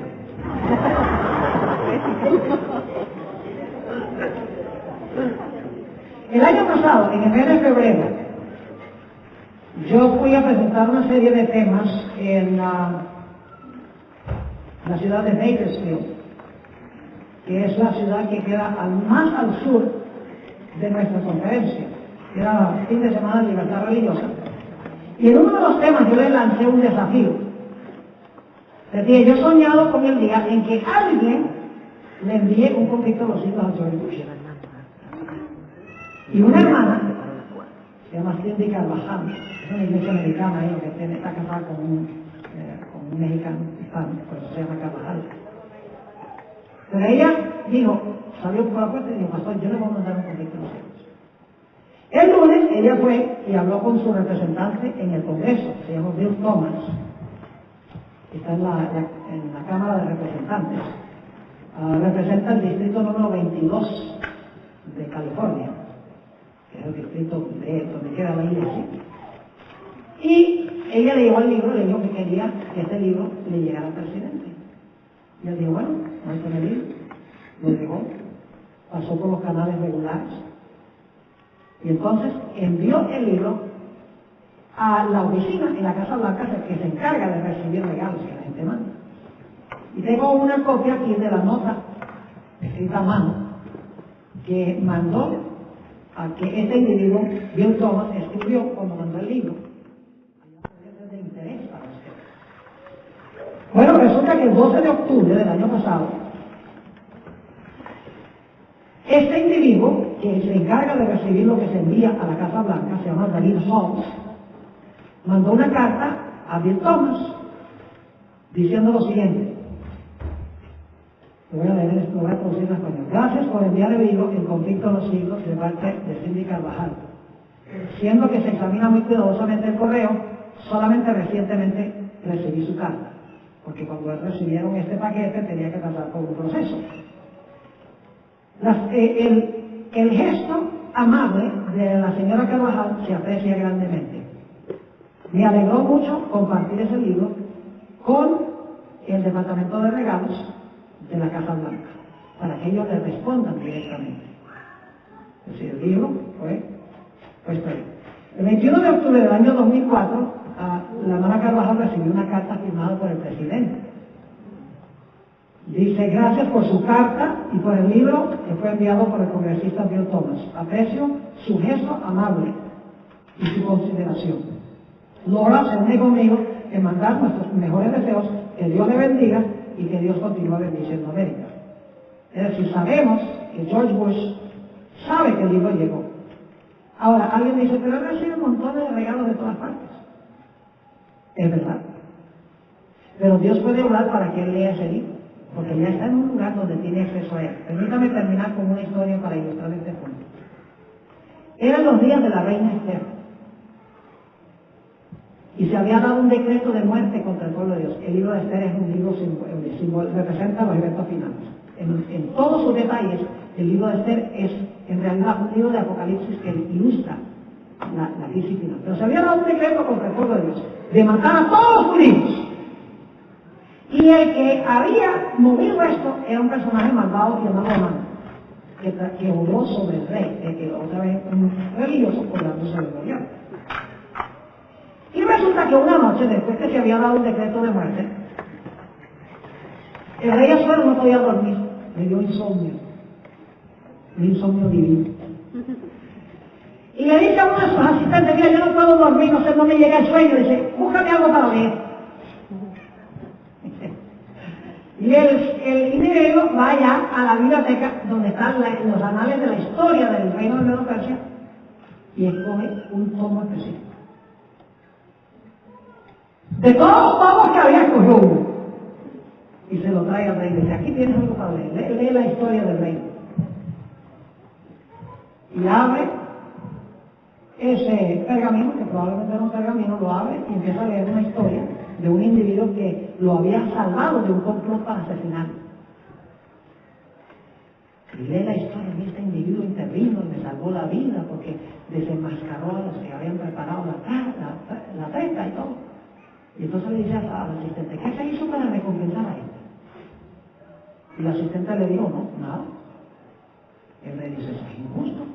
El año pasado, en el mes de febrero, yo fui a presentar una serie de temas en la ciudad de Bakersfield, que es la ciudad que queda más al sur de nuestra conferencia. Era fin de semana de libertad religiosa. Y en uno de los temas yo le lancé un desafío. Decía, yo he soñado con el día en que alguien le envíe un conflicto a los hijos a George Bush. Y una hermana, se llama Cindy Carvajal, es una iglesia americana ahí, que está casada con un mexicano hispano, por eso se llama Carvajal. Pero ella dijo, salió por la puerta y dijo, pastor, yo le voy a mandar un conflicto a los hijos. El lunes ella fue y habló con su representante en el Congreso, se llama Bill Thomas, que está en la Cámara de Representantes. Representa el distrito número 22 de California, que es el distrito donde queda la iglesia. Y ella le llevó el libro, le dijo que quería que este libro le llegara al presidente. Y él dijo, bueno, no hay que medir, lo llegó, pasó por los canales regulares. Y entonces envió el libro a la oficina en la Casa Blanca que se encarga de recibir regalos que la gente manda. Y tengo una copia aquí de la nota escrita a mano que mandó a que este individuo, Bill Thomas, escribió cuando mandó el libro. De interés para usted. Bueno, resulta que el 12 de octubre del año pasado, este individuo que se encarga de recibir lo que se envía a la Casa Blanca, se llama David Holmes, mandó una carta a Bill Thomas diciendo lo siguiente. Lo voy a leer esto, lo voy a traducir en español. Gracias por enviar el libro El conflicto de los siglos de parte de Cindy Carvajal. Siendo que se examina muy cuidadosamente el correo, solamente recientemente recibí su carta, porque cuando recibieron este paquete tenía que pasar por un proceso. El gesto amable de la señora Carvajal se aprecia grandemente. Me alegró mucho compartir ese libro con el Departamento de Regalos de la Casa Blanca, para que ellos le respondan directamente. Es decir, el libro fue puesto ahí. El 21 de octubre del año 2004, la hermana Carvajal recibió una carta firmada por el presidente. Dice, gracias por su carta y por el libro que fue enviado por el congresista Bill Thomas. Aprecio su gesto amable y su consideración. Laura se une conmigo en mandar nuestros mejores deseos, que Dios le bendiga y que Dios continúe bendiciendo a América. Es decir, sabemos que George Bush sabe que el libro llegó. Ahora, alguien dice, pero él recibe un montón de regalos de todas partes. Es verdad. Pero Dios puede hablar para que él lea ese libro, porque ya está en un lugar donde tiene acceso a él. Permítame terminar con una historia para ilustrar este punto. Eran los días de la reina Esther, y se había dado un decreto de muerte contra el pueblo de Dios. El libro de Esther es un libro representa los eventos finales. En todos sus detalles, el libro de Esther es en realidad un libro de Apocalipsis que ilustra la crisis final. Pero se había dado un decreto contra el pueblo de Dios de matar a todos los judíos. Y el que había movido esto era un personaje malvado llamado Amán, que obró sobre el rey, que otra vez un religioso obrando sobre el gobierno. Y resulta que una noche, después que se había dado un decreto de muerte, el rey Asuero no podía dormir. me dio insomnio. Un insomnio divino. Y le dice a uno de sus asistentes, mira, yo no puedo dormir, no sé, no me llega el sueño. Dice, búscame algo para leer. Y el individuo va allá a la biblioteca donde están los anales de la historia del reino de Medo Persia y escoge un tomo específico. De todos los tomos que había, escogió uno. Y se lo trae al rey. Dice, aquí tienes algo para leer. Lee la historia del reino. Y abre ese pergamino, que probablemente era un pergamino, lo abre y empieza a leer una historia de un individuo que lo había salvado de un complot para asesinarlo. Y lee la historia de este individuo intervino y me salvó la vida porque desenmascaró a los que habían preparado la treta y todo. Y entonces le dice al asistente, ¿qué se hizo para recompensar a él? Y el asistente le dijo, no, nada. El rey dice, eso es injusto.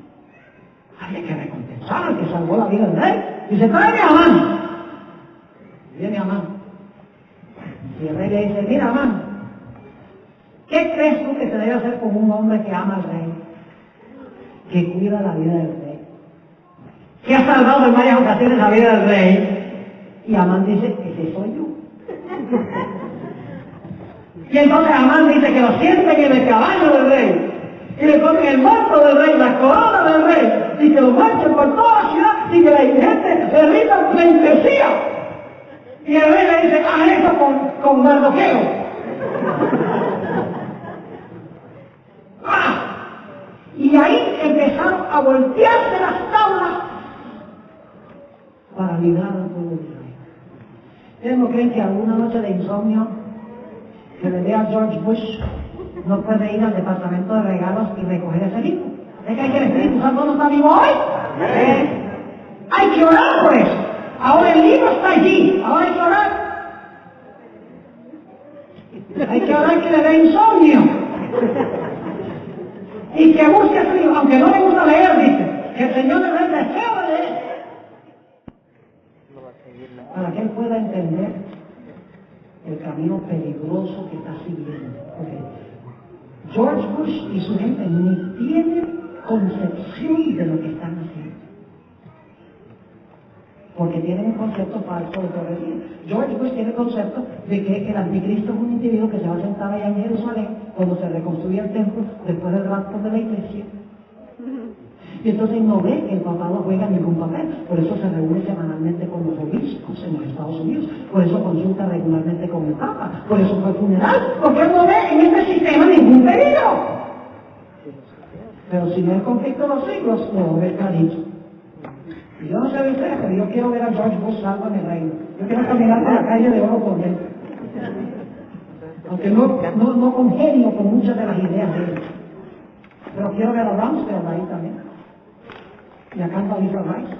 Hay que recompensar al que salvó la vida del rey. Dice, tráeme a Amán. Viene Amán. Y el rey le dice, mira Amán, ¿qué crees tú que se debe hacer con un hombre que ama al rey? Que cuida la vida del rey. Que ha salvado en varias ocasiones la vida del rey. Y Amán dice, ese soy yo. Y entonces Amán dice que lo sienten en el caballo del rey. Y le ponen el manto del rey, la corona del rey. Y que lo marchen por toda la ciudad y que la gente le rinda pleitesía. Y el rey le dice, haz eso con Mardoqueo. Y ahí empezaron a voltearse las tablas para librar al pueblo de Israel. ¿Ustedes no creen que alguna noche de insomnio que le dé a George Bush no puede ir al departamento de regalos y recoger ese libro? ¿Es que hay que el Espíritu Santo no está vivo hoy? Hay que orar por eso. Ahora el libro está allí, ahora hay que orar. Hay que orar que le dé insomnio. Y que busque ese libro, aunque no le gusta leer, dice, que el Señor le dé el deseo de leer. Para que él pueda entender el camino peligroso que está siguiendo. Porque George Bush y su gente ni tienen concepción de lo que están haciendo. Porque tienen un concepto falso de profecía. George Bush tiene el concepto de que el anticristo es un individuo que se va a sentar allá en Jerusalén cuando se reconstruya el templo después del rapto de la iglesia. Y entonces no ve que el papado juega ningún papel. Por eso se reúne semanalmente con los obispos en los Estados Unidos. Por eso consulta regularmente con el Papa. Por eso fue funeral. Porque él no ve en este sistema ningún peligro. Pero si no hay conflicto de los siglos, lo ve clarito. Y yo no sé de ustedes, pero yo quiero ver a George Bush salvo en el reino. Yo quiero caminar por la calle de oro con él. Aunque no congenio con muchas de las ideas de él. Pero quiero ver a Rumsfeld ahí también. Y a Campa Lisa Rice.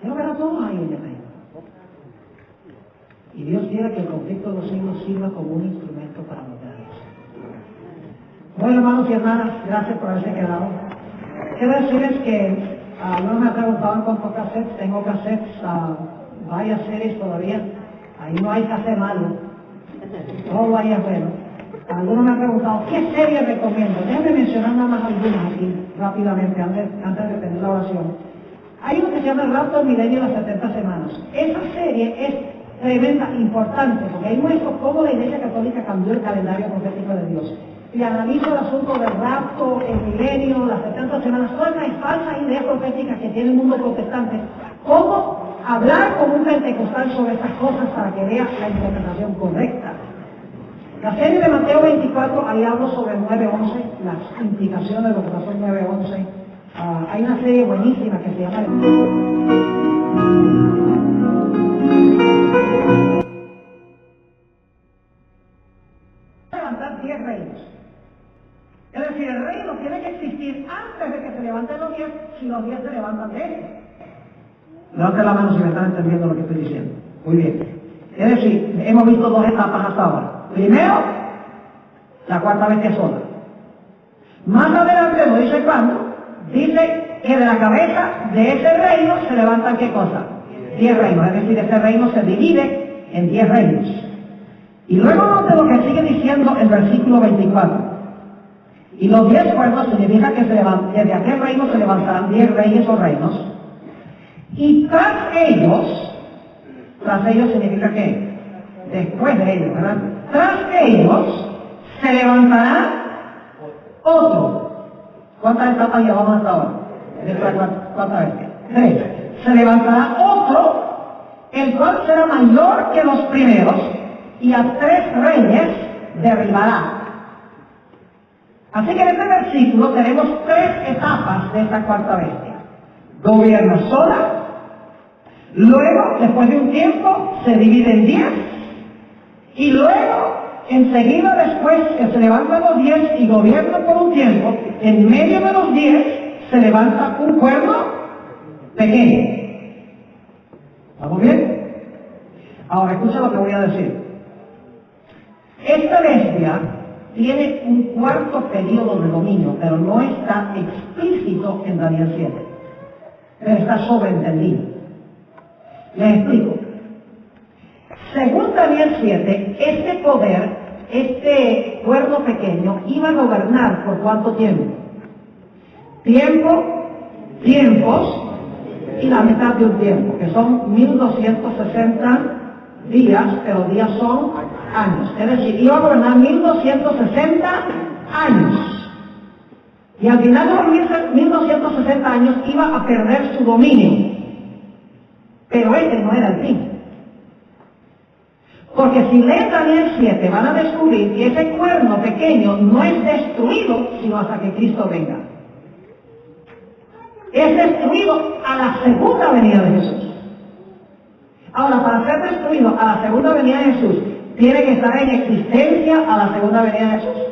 Quiero ver a todos ahí en el reino. Y Dios quiere que el conflicto de los siglos sirva como un instrumento para lograr eso. Bueno, hermanos y hermanas, gracias por haberse quedado. Quiero decirles que no me preguntaban cuántos cassettes, tengo cassettes, varias series todavía. Ahí no hay cassette malo. Todo ahí es bueno. Algunos me han preguntado, ¿qué serie recomiendo? Déjenme mencionar nada más algunas aquí, rápidamente, antes de tener la oración. Hay uno que se llama El Rapto del Milenio de las 70 Semanas. Esa serie es tremenda, importante, porque ahí muestro cómo la Iglesia Católica cambió el calendario profético de Dios. Y analizo el asunto del rapto, el milenio, las 70 semanas, todas las falsas ideas proféticas que tiene el mundo protestante. Cómo hablar con un pentecostal sobre estas cosas para que vea la interpretación correcta. La serie de Mateo 24, ahí hablo sobre el 9-11, las implicaciones de lo que pasó en 9-11. Hay una serie buenísima que se llama levantar 10 reinos. Es decir, el reino tiene que existir antes de que se levanten los 10, si los 10 se levantan de él. Levante la mano si me están entendiendo lo que estoy diciendo. Muy bien. Es decir, hemos visto dos etapas hasta ahora. Primero, la cuarta bestia sola. Más adelante, no dice cuándo, dice que de la cabeza de ese reino se levantan ¿qué cosa? 10 reinos. Es decir, ese reino se divide en 10 reinos. Y luego de lo que sigue diciendo el el versículo 24. Y los 10 cuernos significa que desde aquel reino se levantarán 10 reyes o reinos. Y tras ellos significa que después de ellos, ¿verdad? Tras ellos se levantará otro. ¿Cuántas etapas llevamos hasta ahora? ¿Cuántas veces? 3. Se levantará otro, el cual será mayor que los primeros, y a 3 reyes derribará. Así que en este versículo tenemos 3 etapas de esta cuarta bestia. Gobierna sola, luego, después de un tiempo, se divide en 10, y luego, enseguida después que se levantan los 10 y gobiernan por un tiempo, en medio de los 10 se levanta un cuerno pequeño. ¿Estamos bien? Ahora escucha lo que voy a decir. Esta bestia tiene un cuarto periodo de dominio, pero no está explícito en Daniel 7. Pero está sobreentendido. Les explico. Según Daniel 7, este poder, este cuerno pequeño, iba a gobernar ¿por cuánto tiempo? Tiempos y la mitad de un tiempo, que son 1260 días, pero días son años. Es decir, iba a gobernar 1260 años. Y al final de los 1260 años iba a perder su dominio. Pero este no era el fin. Porque si leen Daniel 7 van a descubrir que ese cuerno pequeño no es destruido sino hasta que Cristo venga. Es destruido a la segunda venida de Jesús. Ahora, para ser destruido a la segunda venida de Jesús, ¿tiene que estar en existencia a la segunda venida de Jesús?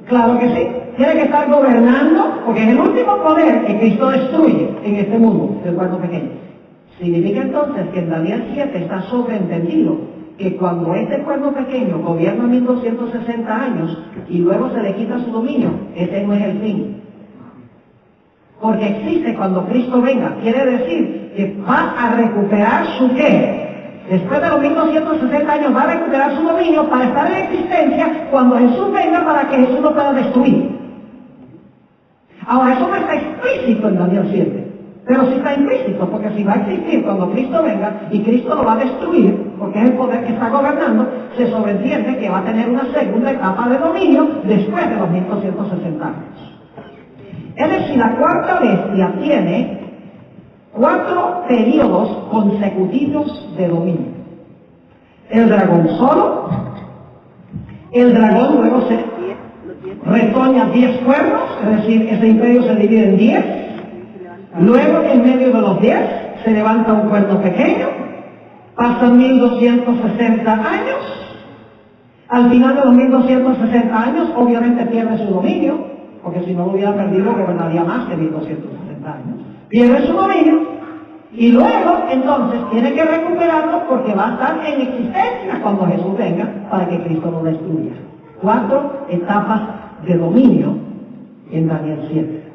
Claro que sí. Tiene que estar gobernando, porque es el último poder que Cristo destruye en este mundo, del cuerno pequeño. Significa entonces que en Daniel 7 está sobreentendido que cuando este cuerno pequeño gobierna 1260 años y luego se le quita su dominio, ese no es el fin. Porque existe cuando Cristo venga. Quiere decir que va a recuperar su qué. Después de los 1260 años va a recuperar su dominio para estar en existencia cuando Jesús venga, para que Jesús lo pueda destruir. Ahora, eso no está explícito en Daniel 7. Pero sí está implícito, porque si va a existir cuando Cristo venga y Cristo lo va a destruir, porque es el poder que está gobernando, se sobreentiende que va a tener una segunda etapa de dominio después de los 1260 años. Es decir, la cuarta bestia tiene 4 periodos consecutivos de dominio. El dragón solo, el dragón luego se retoña 10 cuernos, es decir, ese imperio se divide en 10. Luego, en medio de los 10, se levanta un cuerno pequeño, pasan 1260 años, al final de los 1260 años, obviamente pierde su dominio, porque si no lo hubiera perdido, gobernaría más que 1260 años. Pierde su dominio, y luego, entonces, tiene que recuperarlo porque va a estar en existencia cuando Jesús venga, para que Cristo lo destruya. 4 etapas de dominio en Daniel 7.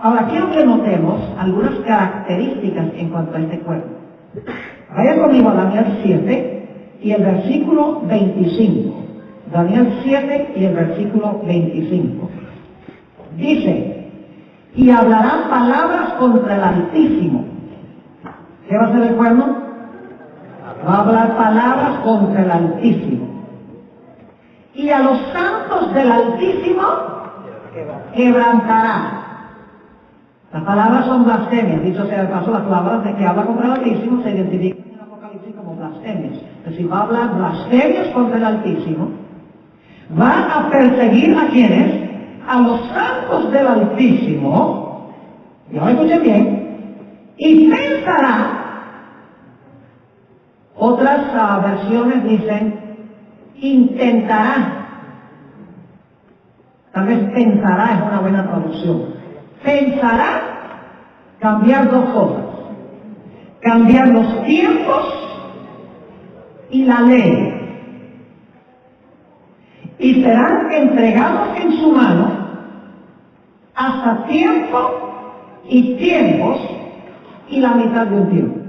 Ahora, quiero que notemos algunas características en cuanto a este cuerno. Vayan conmigo a Daniel 7 y el versículo 25. Daniel 7 y el versículo 25. Dice, y hablarán palabras contra el Altísimo. ¿Qué va a hacer el cuerno? Va a hablar palabras contra el Altísimo. Y a los santos del Altísimo quebrantará. Las palabras son blasfemias. Dicho sea de paso, las palabras de que habla contra el Altísimo se identifican en el Apocalipsis como blasfemias. Es decir, va a hablar blasfemias contra el Altísimo. Va a perseguir a quienes, a los santos del Altísimo, y ahora escuchen bien, y pensará, otras versiones dicen, intentará. Tal vez pensará es una buena traducción. Pensará cambiar 2 cosas. Cambiar los tiempos y la ley. Y serán entregados en su mano hasta tiempo y tiempos y la mitad de un tiempo.